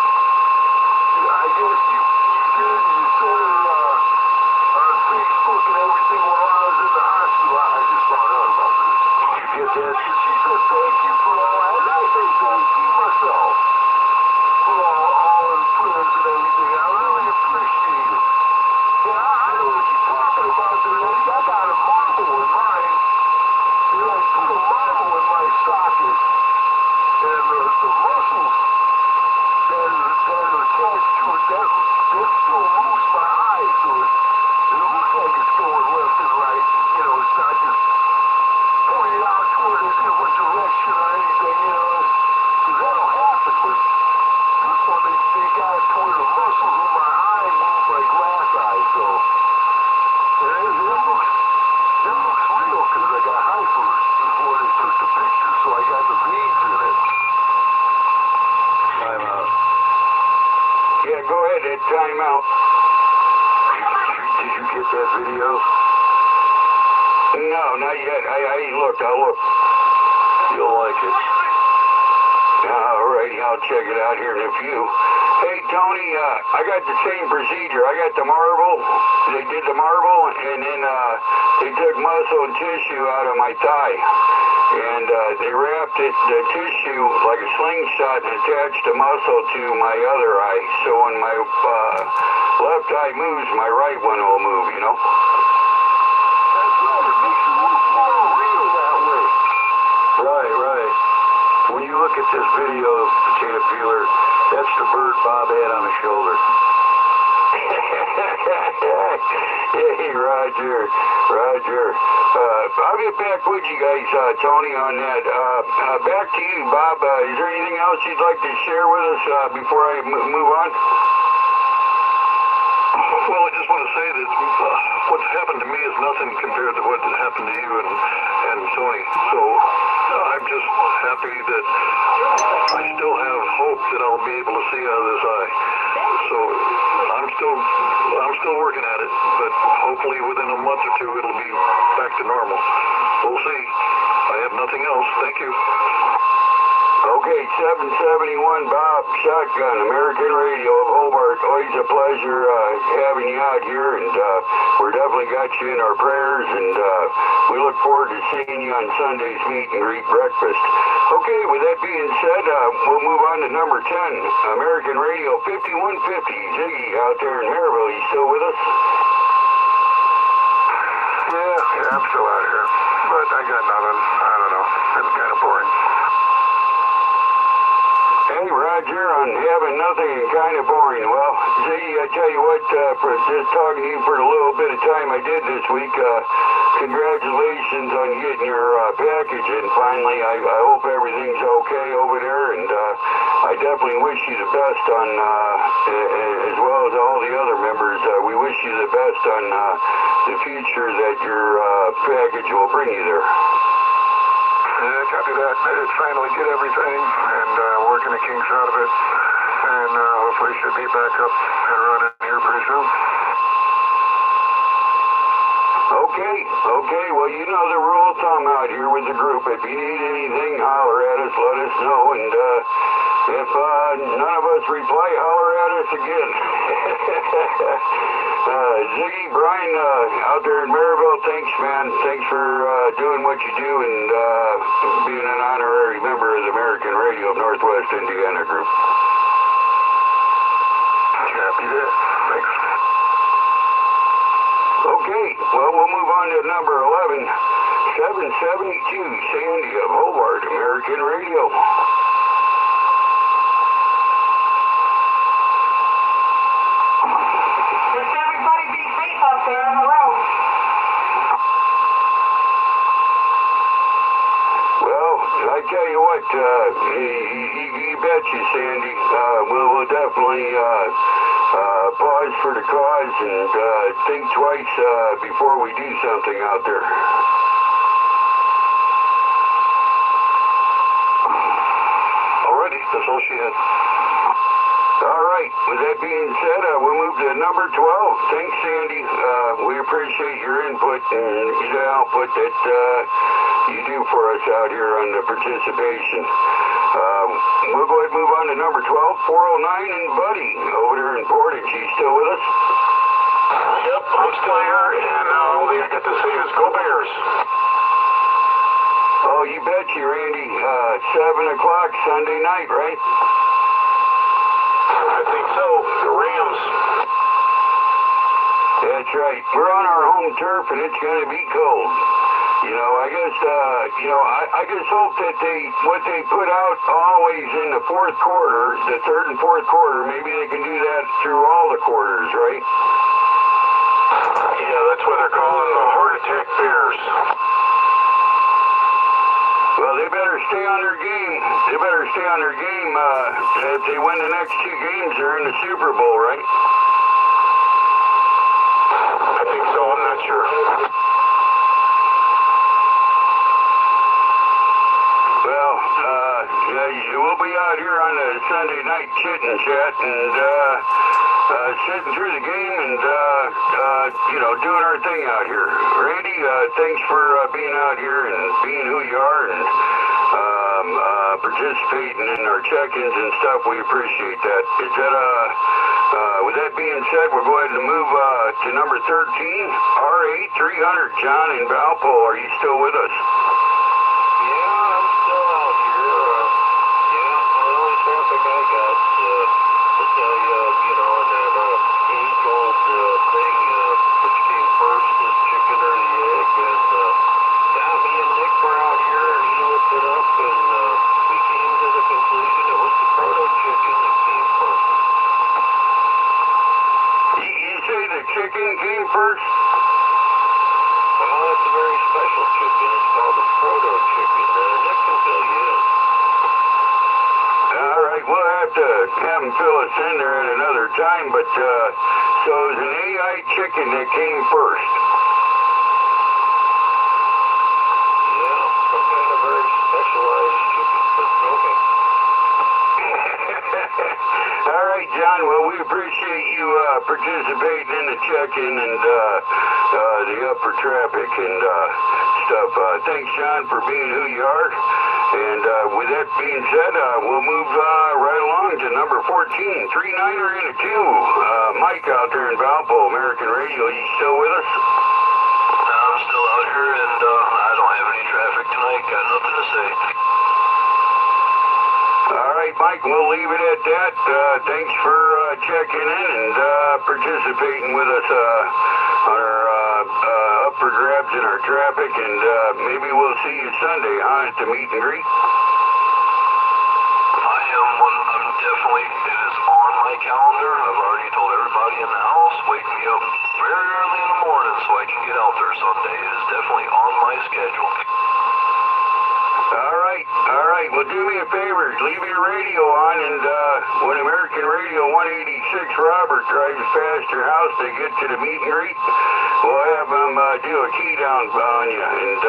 [SPEAKER 2] I guess you did and you said on Facebook and everything while I was in the hospital. I just found out about this. Did you get that? She said thank you for all that. And I say thank you myself for all the prayers and everything. I really appreciate it. Yeah, I know what you're talking about there, Eddie. I got a marble in mine. They like put a marble in my socket, and the muscles that are attached to it, that still moves my eye, so it looks like it's going left and right. It's not just pointing out toward a different direction or anything, because that'll happen, but this one, they got it toward the muscles of my eye move like glass eye, so it looks real because I got hypers before they took the picture, so I got the veins in it.
[SPEAKER 6] Time out.
[SPEAKER 1] Yeah, go ahead, Ed. Time out.
[SPEAKER 2] Did you get that video?
[SPEAKER 1] No, not yet. I ain't looked. I'll look.
[SPEAKER 2] You'll like it.
[SPEAKER 1] All right, I'll check it out here in a few. Hey, Tony, I got the same procedure. I got the marble. They did the marble, and then they took muscle and tissue out of my thigh. And they wrapped the tissue like a slingshot and attached the muscle to my other eye. So when my left eye moves, my right one will move,
[SPEAKER 2] That's right. It makes it look more real that way.
[SPEAKER 6] Right. When you look at this video of Potato Peeler, that's the bird Bob had on his shoulder.
[SPEAKER 1] Hey, Roger. I'll get back with you guys, Tony, on that. Back to you, Bob. Is there anything else you'd like to share with us before I move on?
[SPEAKER 7] Well, I just want to say that what's happened to me is nothing compared to what happened to you and Tony. So I'm just happy that I still have hope that I'll be able to see out of this eye. So I'm still working at it, but hopefully within a month or two it'll be back to normal. We'll see. I have nothing else. Thank you.
[SPEAKER 1] Okay, 771 Bob Shotgun, American Radio of Hobart. Always a pleasure having you out here, and we're definitely got you in our prayers, and we look forward to seeing you on Sunday's meet and greet breakfast. Okay, with that being said, we'll move on to number 10, American Radio 5150. Ziggy out there in Maryville, you still with us?
[SPEAKER 2] Yeah, I'm still out here, but I got nothing. I don't know. It's kind of boring.
[SPEAKER 1] Hey, Roger, on having nothing and kind of boring. Well, Ziggy, I tell you what, for just talking to you for the little bit of time I did this week, congratulations on getting your package in finally. I hope everything's okay over there, and I definitely wish you the best on, as well as all the other members, we wish you the best on the future that your package will bring you there.
[SPEAKER 2] Yeah, copy that. I did finally get everything, and working the kinks out of it, and hopefully should be back up and running here pretty soon.
[SPEAKER 1] Okay, well, you know the rule of thumb out here with the group. If you need anything, holler at us, let us know, and if none of us reply, holler at us again. Ziggy, Brian, out there in Maryville, thanks, man. Thanks for doing what you do and being an honorary member of the American Radio of Northwest Indiana Group.
[SPEAKER 2] Copy that. Thanks.
[SPEAKER 1] Okay, well, we'll move on to number 11, 772, Sandy of Hobart, American Radio.
[SPEAKER 5] Just everybody be safe out there on the road.
[SPEAKER 1] Well, I tell you what, you bet you, Sandy. We'll definitely pause for the cause and think twice before we do something out there.
[SPEAKER 7] Alrighty, that's all she had.
[SPEAKER 1] All right. With that being said, we'll move to number 12. Thanks, Sandy. We appreciate your input and the output that you do for us out here on the participation. We'll go ahead and move on to number 12, 409 and Buddy over there in Portage. You still with us?
[SPEAKER 2] Yep, I'm still here, and all I got to say is go Bears.
[SPEAKER 1] Oh, you bet you, Randy. 7 o'clock Sunday night, right?
[SPEAKER 2] I think so. The Rams.
[SPEAKER 1] That's right. We're on our home turf, and it's going to be cold. You know, I guess, I just hope that what they put out always in the fourth quarter, the third and fourth quarter, maybe they can do that through all the quarters, right?
[SPEAKER 2] Yeah, that's what they're calling the heart attack Bears.
[SPEAKER 1] Well, they better stay on their game. They better stay on their game. If they win the next two games, they're in the Super Bowl, right?
[SPEAKER 2] I think so. I'm not sure.
[SPEAKER 1] Well, we'll be out here on a Sunday night chit and chat and sitting through the game and doing our thing out here. Randy, thanks for being out here and being who you are and participating in our check-ins and stuff. We appreciate that. Is that with that being said, we'll go ahead and move to number 13, R8 300. John in Valpo, are you still with us?
[SPEAKER 3] Yeah, I'm still out here. The only traffic I got to tell you, in that age-old thing, which came first, is chicken or the egg. And me and Nick were out here, and he looked it up, and we came to the conclusion it was the proto chicken that came first.
[SPEAKER 1] You say the chicken came first?
[SPEAKER 3] Well, it's a very special chicken. It's called a proto chicken. Nick can fill you in.
[SPEAKER 1] All right, we'll have to have him fill us in there at another time, but so it was an AI chicken that came first.
[SPEAKER 3] Yeah, some kind of very specialized chicken, but okay.
[SPEAKER 1] All right, John, well, we appreciate you participating in the check-in and the upper traffic and stuff. Thanks, John, for being who you are. And with that being said, we'll move right along to number 14, 3-9er and a 2. Mike out there in Valpo, American Radio. You still with us?
[SPEAKER 6] I'm still out here, and I don't have any traffic tonight. Got nothing to say.
[SPEAKER 1] All right, Mike, we'll leave it at that. Thanks for checking in and participating with us on our upper grabs in our traffic, and maybe we'll see you Sunday, at the meet and greet.
[SPEAKER 6] I'm definitely, it is on my calendar. I've already told everybody in the house, wake me up very early in the morning so I can get out there Sunday. It is definitely on my schedule.
[SPEAKER 1] All right. Well, do me a favor. Leave your radio on, and when American Radio 186 Robert drives past your house to get to the meet and greet, we'll have him do a key down on you and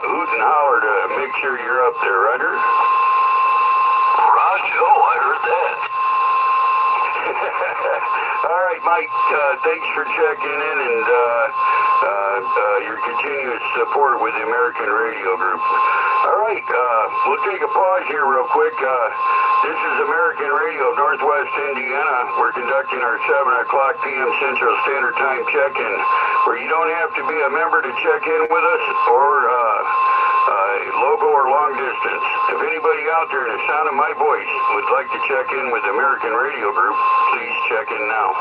[SPEAKER 1] hoot and holler to make sure you're up there, Ryder.
[SPEAKER 6] Roger, I heard that.
[SPEAKER 1] All right, Mike, thanks for checking in and your continuous support with the American Radio Group. All right, we'll take a pause here real quick. This is American Radio of Northwest Indiana. We're conducting our 7 o'clock p.m. Central Standard Time check-in, where you don't have to be a member to check in with us or local or long distance. If anybody out there in the sound of my voice would like to check in with the American Radio Group, please check in now.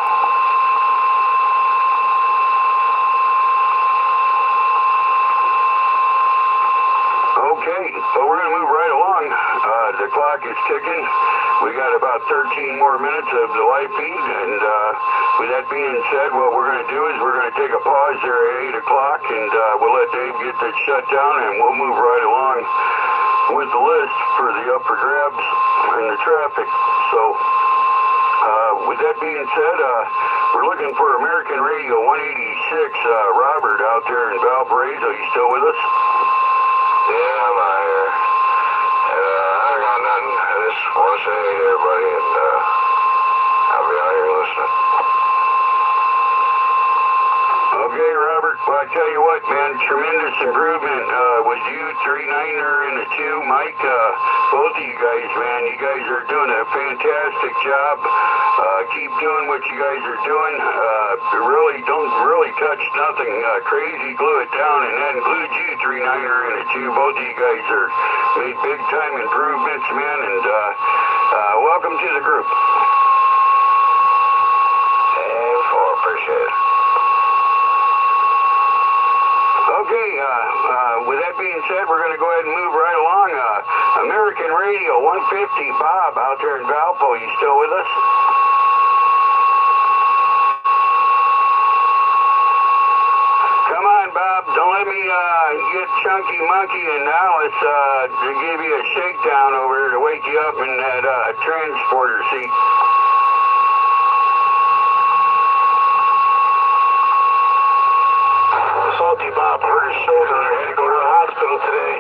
[SPEAKER 1] Okay, well, we're going to move right along. The clock is ticking. We got about 13 more minutes of the live feed, and with that being said, what we're going to do is we're going to take a pause there at 8 o'clock, and we'll let Dave get that shut down, and we'll move right along with the list for the upper grabs and the traffic. So, with that that being said, we're looking for American Radio 186, Robert out there in Valparaiso. You still with us?
[SPEAKER 6] Yeah, I'm out here. I got nothing. I just want to say hey to everybody, and I'll be out here listening.
[SPEAKER 1] Okay, Robert. Well, I tell you what, man, tremendous improvement with you, 39er and the 2, Mike. Both of you guys, man, you guys are doing a fantastic job. Keep doing what you guys are doing. Really, don't really touch nothing crazy. Glue it down, and that includes you, 39er and the 2. Both of you guys are made big time improvements, man, and welcome to the group.
[SPEAKER 6] Thanks for appreciate it.
[SPEAKER 1] Okay, with that being said, we're going to go ahead and move right along. American Radio 150, Bob out there in Valpo. You still with us? Come on, Bob. Don't let me get Chunky Monkey and Alice to give you a shakedown over here to wake you up in that transporter seat.
[SPEAKER 6] Salty Bob hurt his shoulder and had to go to the hospital today.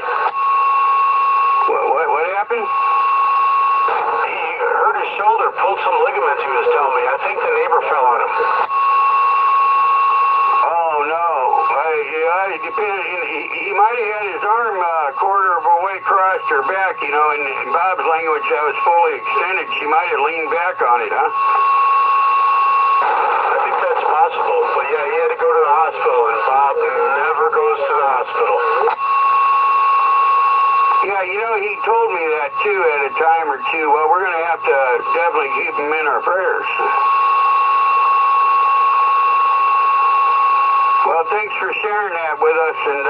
[SPEAKER 1] What happened?
[SPEAKER 6] He hurt his shoulder, pulled some ligaments, he was telling me. I think the neighbor fell on him.
[SPEAKER 1] Oh, no. Yeah, it depends. He might have had his arm quarter of a way across her back, you know, in Bob's language, that was fully extended. She might have leaned back on it, huh?
[SPEAKER 6] I think that's possible. But yeah, he had to go to the hospital, and Bob never goes to the hospital.
[SPEAKER 1] Yeah, you know, he told me that, too, at a time or two. Well, we're going to have to definitely keep him in our prayers. Well, thanks for sharing that with us, and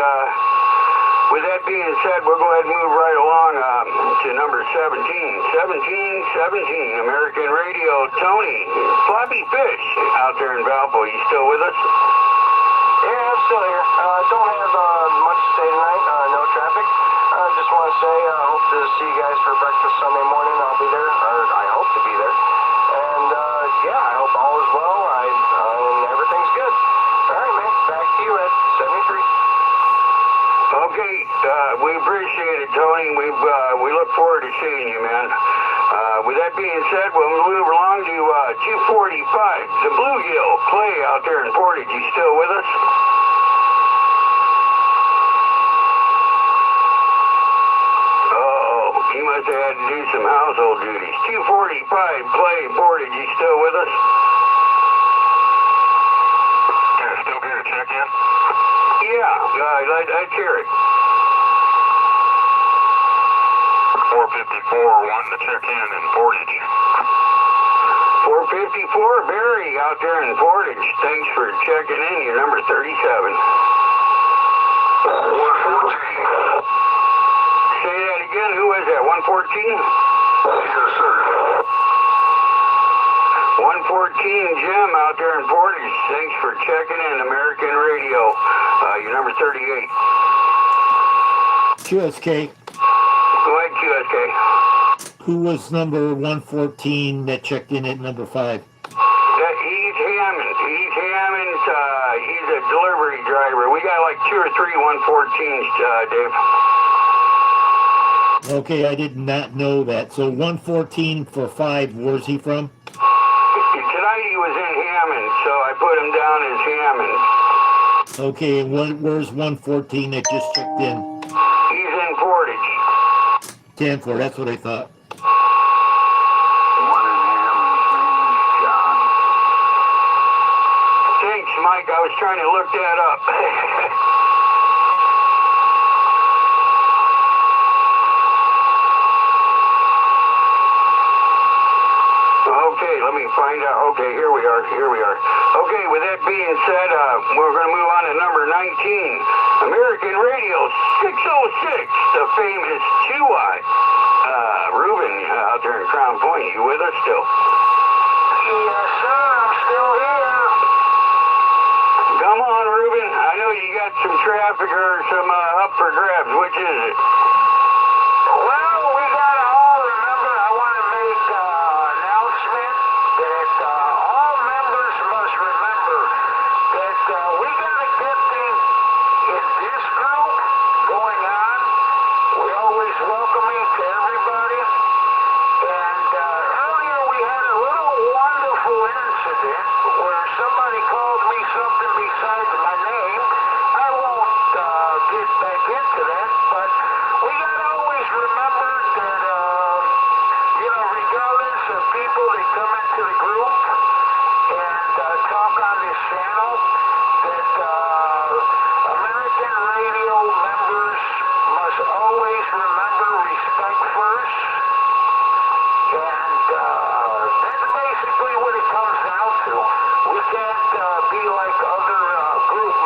[SPEAKER 1] with that being said, we'll go ahead and move right along to number 17. 17, American Radio. Tony, Floppy Fish out there in Valpo. You still with us?
[SPEAKER 3] Yeah, I'm still here. Don't have much to say tonight. No traffic. Just want to say I hope to see you guys for breakfast Sunday morning. I'll be there, or I hope to be there. And yeah, I hope all is well. And everything's good. All right, man. Back to you at 73.
[SPEAKER 1] Okay, we appreciate it, Tony. We look forward to seeing you, man. With that being said, we'll move along to 245, the Bluegill. Clay out there in Portage. You still with us? Oh, he must have had to do some household duties. 245, Clay, Portage. You still with us?
[SPEAKER 6] Yeah, still get a check in?
[SPEAKER 1] Yeah, I'd hear it.
[SPEAKER 6] 454 wanting to check in Portage.
[SPEAKER 1] 454, Barry out there in Portage. Thanks for checking in. You're number 37.
[SPEAKER 6] 114.
[SPEAKER 1] Say that again. Who is that? 114?
[SPEAKER 6] Yes, sir.
[SPEAKER 1] 114, Jim out there in Portage. Thanks for checking in. American Radio. You're number 38.
[SPEAKER 4] QSK,
[SPEAKER 1] Go ahead, QSK.
[SPEAKER 4] who was number 114 that checked in at number 5?
[SPEAKER 1] He's Hammond. He's a delivery driver. We got like 2 or 3 114s, Dave.
[SPEAKER 4] Okay, I did not know that. So 114 for 5, where's he from?
[SPEAKER 1] Tonight he was in Hammond, so I put him down as Hammond.
[SPEAKER 4] Okay, and where's 114 that just checked in?
[SPEAKER 1] He's in Portage.
[SPEAKER 4] 10-4, that's what I thought.
[SPEAKER 1] One in Hammond's name is John. Thanks, Mike. I was trying to look that up. Okay, let me find out. Okay, here we are. Okay, with that being said, we're going to move on to number 19. American Radio 606, the famous Chewy. Ruben out there in Crown Point, you with us still?
[SPEAKER 2] Yes, sir. I'm still here.
[SPEAKER 1] Come on, Ruben. I know you got some traffic or some up for grabs. Which is it?
[SPEAKER 2] Well, we got to all remember, I want to make an announcement that people that come into the group and talk on this channel that American radio members must always remember respect first. And that's basically what it comes down to. We can't be like other groups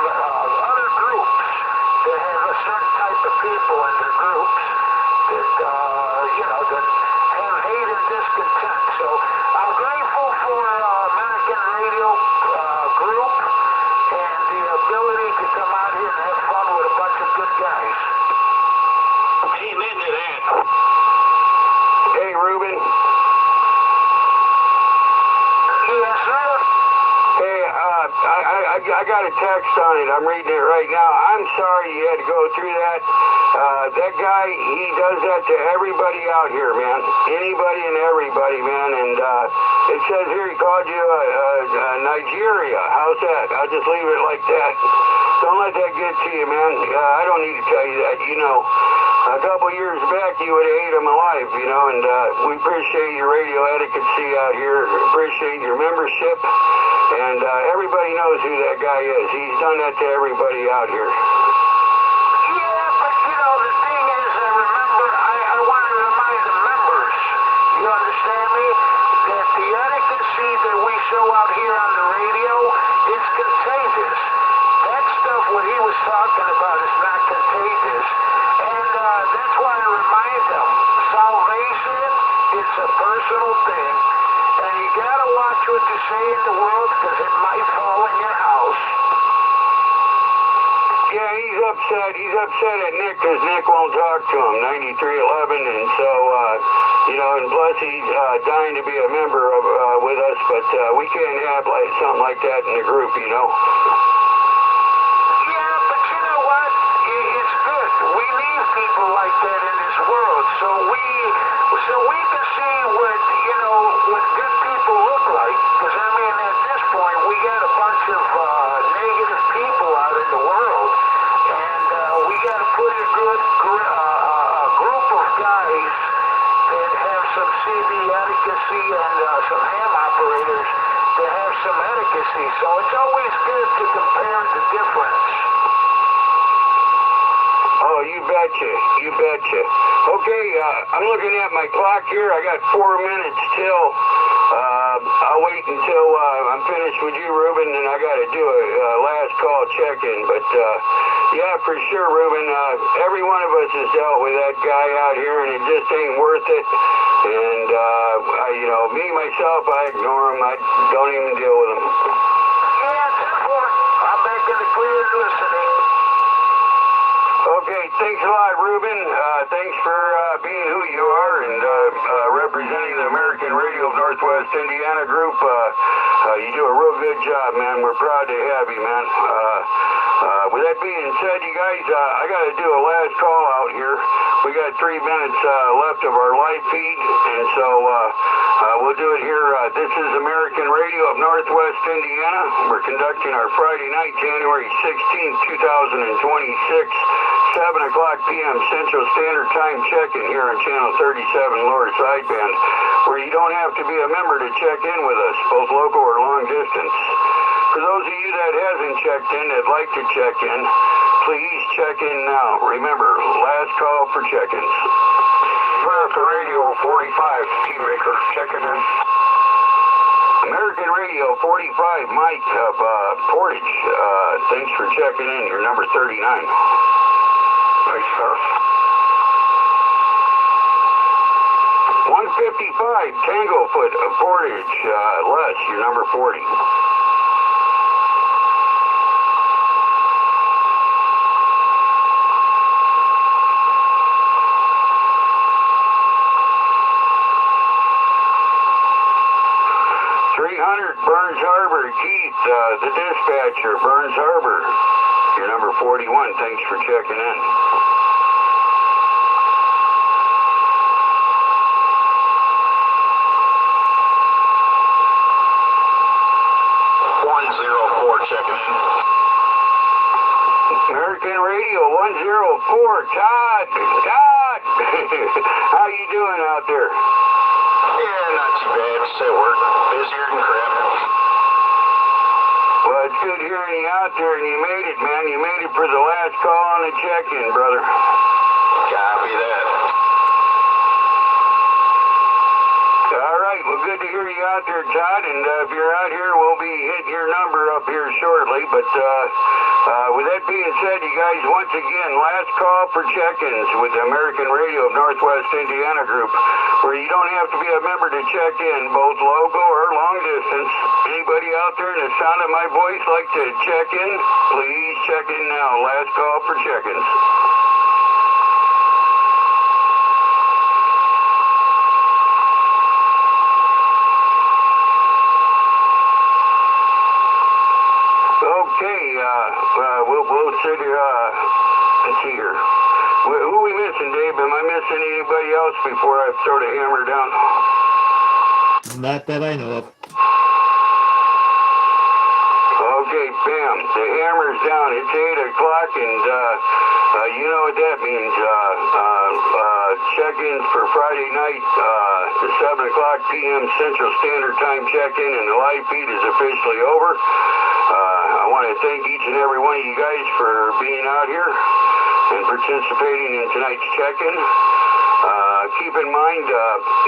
[SPEAKER 2] that have a certain type of people in their groups that that have hate and discontent. So I'm grateful for American Radio Group and the ability to come out here and have fun with a bunch of good guys.
[SPEAKER 3] Amen to that.
[SPEAKER 1] Hey, Ruben.
[SPEAKER 2] Yes, sir.
[SPEAKER 1] Hey, I got a text on it. I'm reading it right now. I'm sorry you had to go through that. That guy, he does that to everybody out here, man. Anybody and everybody, man. And it says here he called you Nigeria. How's that? I'll just leave it like that. Don't let that get to you, man. I don't need to tell you that. You know, a couple years back, you would have ate him alive, you know. And we appreciate your radio etiquette out here. Appreciate your membership. And everybody knows who that guy is. He's done that to everybody out here.
[SPEAKER 2] Yeah, but the thing is, I want to remind the members, you understand me, that the etiquette that we show out here on the radio is contagious. That stuff, what he was talking about, is not contagious. And that's why I remind them, salvation is a personal thing. And you gotta watch what you say in the world, because it might fall in your house.
[SPEAKER 1] Yeah, he's upset. He's upset at Nick because Nick won't talk to him, 9311. And so, and plus he's dying to be a member of with us, but we can't have something like that in the group, you know.
[SPEAKER 2] Yeah, but you know what? It's good. We need people like that in this world, so we can see what good people look like. Because at this point, we got a bunch of negative people out in the world, and we got to put a good group of guys that have some CV etiquette and some ham operators that have some etiquette. So it's always good to compare the difference.
[SPEAKER 1] Oh, you betcha. You betcha. Okay, I'm looking at my clock here. I got 4 minutes till. I'll wait until I'm finished with you, Ruben, and I got to do a last call check-in. But, yeah, for sure, Ruben, every one of us has dealt with that guy out here, and it just ain't worth it. And, me, myself, I ignore him. I don't even deal with him.
[SPEAKER 2] Yeah, therefore, I'm back in the clear listening.
[SPEAKER 1] Okay, thanks a lot, Ruben. Thanks for being who you are and representing the American Radio of Northwest Indiana group. You do a real good job, man. We're proud to have you, man. With that being said, you guys, I got to do a last call out here. We got 3 minutes left of our live feed, and so we'll do it here. This is American Radio of Northwest Indiana. We're conducting our Friday night, January 16th, 2026. 7 o'clock p.m. Central Standard Time check-in here on Channel 37 Lower Sideband, where you don't have to be a member to check in with us, both local or long distance. For those of you that hasn't checked in, that'd like to check in, please check in now. Remember, last call for check-ins.
[SPEAKER 6] American Radio 45, T-Maker, checking in.
[SPEAKER 1] American Radio 45, Mike of Portage. Thanks for checking in. You're number 39.
[SPEAKER 6] Thanks, sir.
[SPEAKER 1] 155, Tanglefoot of Portage. Les, you're number 40. Burns Harbor, Keith, the dispatcher, Burns Harbor. You're number 41. Thanks for checking in.
[SPEAKER 6] Checking in.
[SPEAKER 1] American Radio 104, Todd. How you doing out there?
[SPEAKER 6] Yeah, not too let's say we're busier than crap.
[SPEAKER 1] Well, it's good hearing you out there, and you made it, man. You made it for the last call on the check-in, brother.
[SPEAKER 6] Copy that.
[SPEAKER 1] All right, well, good to hear you out there, Todd, and if you're out here, we'll be hitting your number up here shortly, but with that being said, you guys, once again, last call for check-ins with the American Radio of Northwest Indiana Group, where you don't have to be a member to check in, both local or long distance. Anybody out there in the sound of my voice like to check in, please check in now. Last call for check-ins. Okay, we'll sit here, let's see here. Who are we missing, Dave? Am I missing anybody else before I sort of hammer down?
[SPEAKER 4] Not that I know of.
[SPEAKER 1] Okay, bam, the hammer's down. It's 8 o'clock, and you know what that means. Check-ins for Friday night, the 7 o'clock p.m. Central Standard Time check-in, and the live feed is officially over. I want to thank each and every one of you guys for being out here and participating in tonight's check-in. Keep in mind,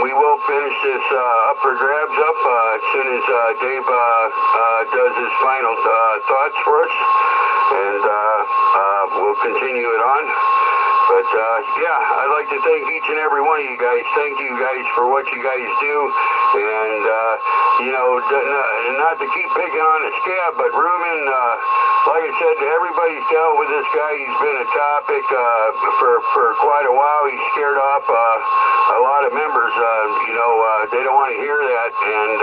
[SPEAKER 1] we will finish this up for grabs as soon as Dave does his final thoughts for us, and we'll continue it on. But yeah, I'd like to thank each and every one of you guys. Thank you guys for what you guys do, and you know, not to keep picking on the scab, but Ruben, like I said, everybody's dealt with this guy. He's been a topic for quite a while. He's scared off a lot of members. You know, they don't want to hear that, and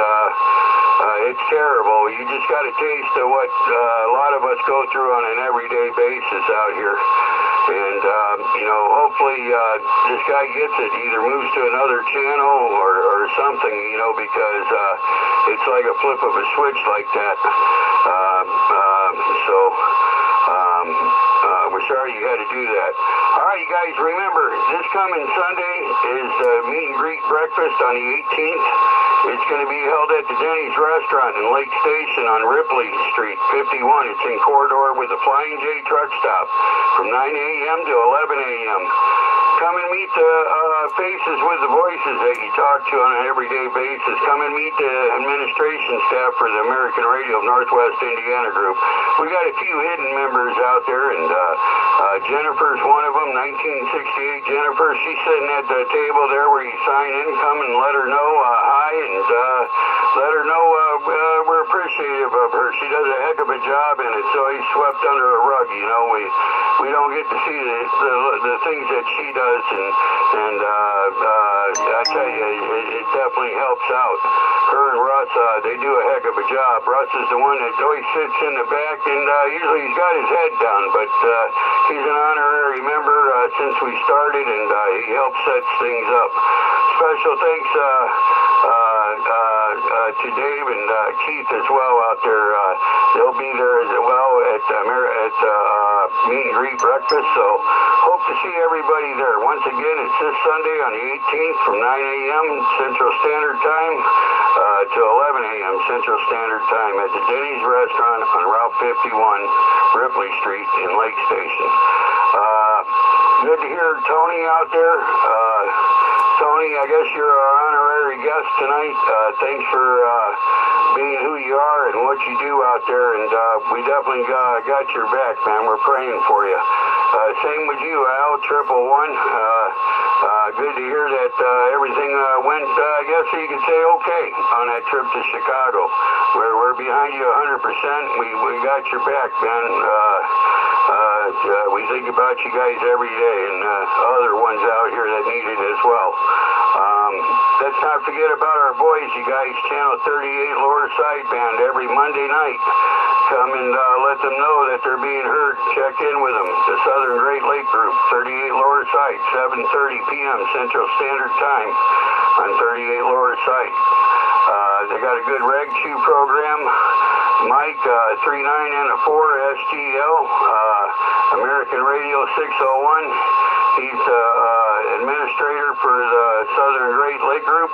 [SPEAKER 1] it's terrible. You just got a taste of what a lot of us go through on an everyday basis out here. And, you know, hopefully this guy gets it, either moves to another channel or something, you know, because it's like a flip of a switch like that. We're sorry you had to do that. All right, you guys, remember, this coming Sunday is the meet and greet breakfast on the 18th. It's going to be held at the Denny's Restaurant in Lake Station on Ripley Street, 51. It's in corridor with the Flying J truck stop from 9 a.m. to 11 a.m. Come and meet the faces with the voices that you talk to on an everyday basis. Come and meet the administration staff for the American Radio of Northwest Indiana Group. We got a few hidden members out there, and Jennifer's one of them, 1968 Jennifer. She's sitting at the table there where you sign in. Come and let her know hi, and let her know we're appreciative of her. She does a heck of a job, and it's always swept under a rug. You know, we don't get to see the things that she does, and I tell you, it definitely helps out. Her and Russ, they do a heck of a job. Russ is the one that always sits in the back, and usually he's got his head down, but he's an honorary member since we started, and he helps set things up. Special thanks to Dave and Keith as well out there. They'll be there as well at meet and greet breakfast, so hope to see everybody there. Once again, it's this Sunday on the 18th from 9 a.m. Central Standard Time to 11 a.m. Central Standard Time at the Denny's Restaurant on Route 51, Ripley Street in Lake Station. Good to hear Tony out there. Tony, I guess you're our honorary guest tonight. Thanks for being who you are and what you do out there, and we definitely got your back, man. We're praying for you. Same with you, Al, 111. Good to hear that everything went, I guess you could say, okay on that trip to Chicago. We're behind you 100%. We got your back, man. We think about you guys every day, and other ones out here that need it as well. Let's not forget about our boys, you guys, Channel 38 Lower Sideband every Monday night. Come and let them know that they're being heard. Check in with them. The Southern Great Lake Group, 38 Lower Side, 7:30 p.m. Central Standard Time on 38 Lower Side. They got a good Reg 2 program. Mike, 39 and a 4 STL, American Radio 601. He's administrator for the Southern Great Lake Group.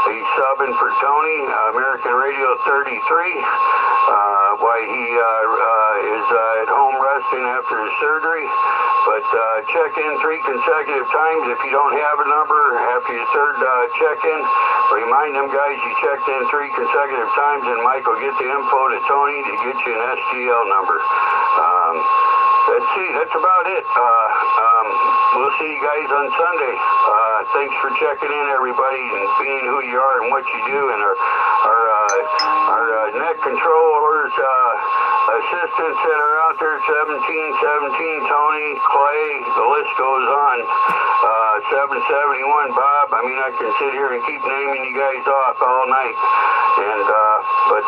[SPEAKER 1] He's subbing for Tony, American Radio 33, while he is at home resting after his surgery. But check in 3 consecutive times. If you don't have a number after your third check-in, remind them guys you checked in 3 consecutive times, and Mike will get the info to Tony to get you an STL number. Let's see, that's about it. We'll see you guys on Sunday. Thanks for checking in, everybody, and being who you are and what you do. And our net controllers, assistants that are out there, 1717, Tony, Clay, the list goes on. 771, Bob. I mean, I can sit here and keep naming you guys off all night. And but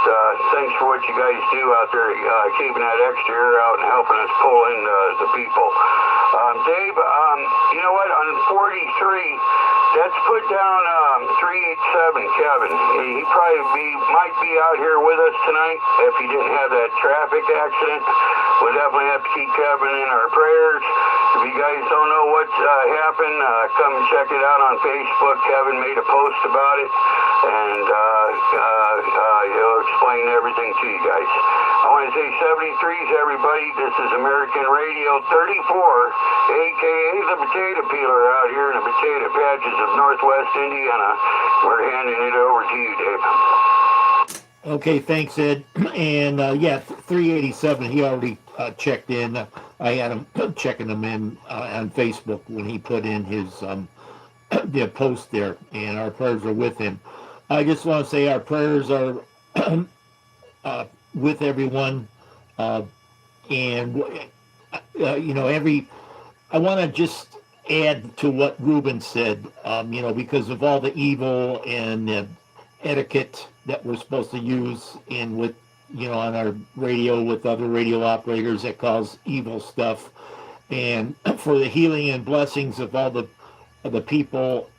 [SPEAKER 1] thanks for what you guys do out there, keeping that extra air out and helping us pull in the people. Dave, you know what? On 43, that's put down 387 Kevin. He probably might be out here with us tonight if he didn't have that traffic accident. We'll definitely have to keep Kevin in our prayers. If you guys don't know what's happened, come and check it out on Facebook. Kevin made a post about it, and he'll explain everything to you guys. I want to say 73s, everybody. This is American Radio 34, a.k.a. the Potato Peeler out here in the potato patches of Northwest Indiana. We're handing it over to you, Dave.
[SPEAKER 4] Okay, thanks, Ed. And yeah, 387, he already checked in. I had him checking him in on Facebook when he put in his the post there, and our prayers are with him. I just want to say our prayers are with everyone, and you know, I want to just add to what Ruben said, you know, because of all the evil and etiquette that we're supposed to use in with, you know, on our radio with other radio operators that cause evil stuff, and for the healing and blessings of all the people,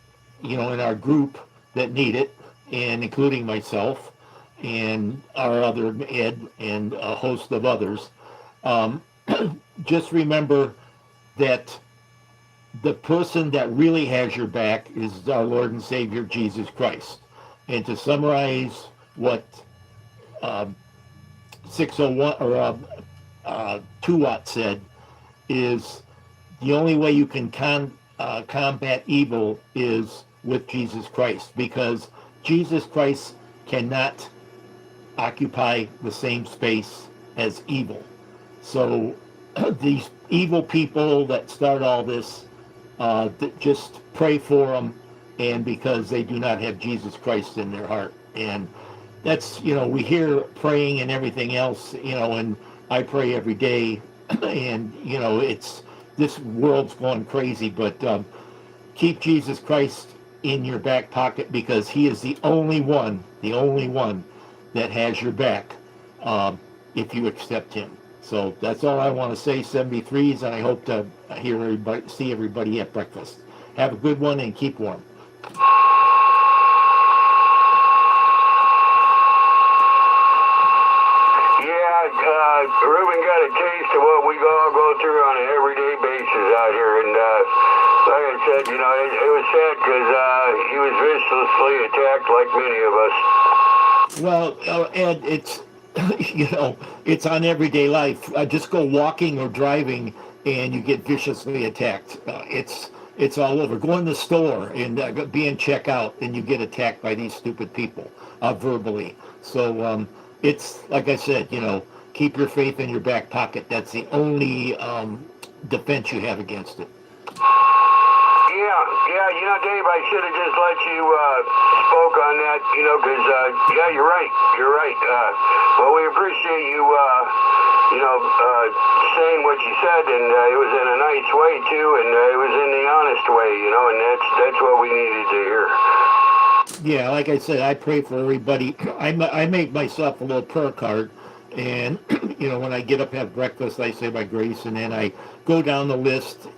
[SPEAKER 4] you know, in our group that need it, and including myself and our other Ed and a host of others. Just remember that the person that really has your back is our Lord and Savior, Jesus Christ. And to summarize what 601 or 2 Watt said, is the only way you can combat evil is with Jesus Christ, because Jesus Christ cannot occupy the same space as evil. So these evil people that start all this, just pray for them, and because they do not have Jesus Christ in their heart. And that's, you know, we hear praying and everything else, you know, and I pray every day, and, you know, this world's going crazy, but keep Jesus Christ in your back pocket, because he is the only one that has your back, if you accept him. So that's all I want to say, 73s, and I hope to see everybody at breakfast. Have a good one and keep warm.
[SPEAKER 1] Ruben got a taste of what we all go through on an everyday basis out here, and like I said, you know, it was sad because he was viciously attacked like many of us.
[SPEAKER 4] Well, Ed, it's you know, it's on everyday life. Just go walking or driving, and you get viciously attacked. It's all over. Go in the store and being checked out, and you get attacked by these stupid people verbally. So it's like I said, you know, keep your faith in your back pocket. That's the only defense you have against it.
[SPEAKER 1] Yeah, you know, Dave, I should have just let you spoke on that, you know, because, yeah, you're right. Well, we appreciate you, you know, saying what you said, and it was in a nice way, too, and it was in the honest way, you know, and that's what we needed to hear.
[SPEAKER 4] Yeah, like I said, I pray for everybody. I make myself a little prayer card, and, you know, when I get up, have breakfast, I say my grace, and then I go down the list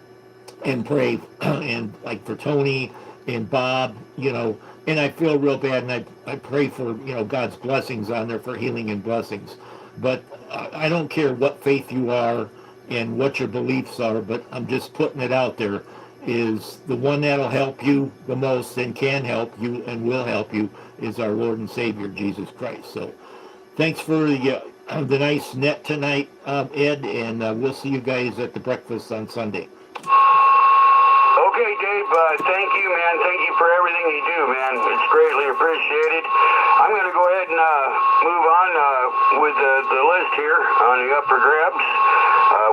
[SPEAKER 4] and pray, and like for Tony and Bob, you know, and I feel real bad, and I pray for, you know, God's blessings on there for healing and blessings. But I don't care what faith you are and what your beliefs are, but I'm just putting it out there. is the one that'll help you the most and can help you and will help you is our Lord and Savior, Jesus Christ. So thanks for the nice net tonight, Ed, and we'll see you guys at the breakfast on Sunday.
[SPEAKER 1] Okay, Dave, thank you, man. Thank you for everything you do, man. It's greatly appreciated. I'm going to go ahead and move on with the list here on the upper grabs.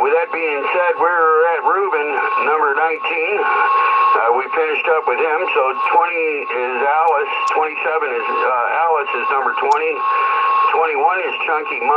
[SPEAKER 1] With that being said, we're at Ruben, number 19. We finished up with him, so 20 is Alice, 27 is Alice is number 20, 21 is Chunky Monkey.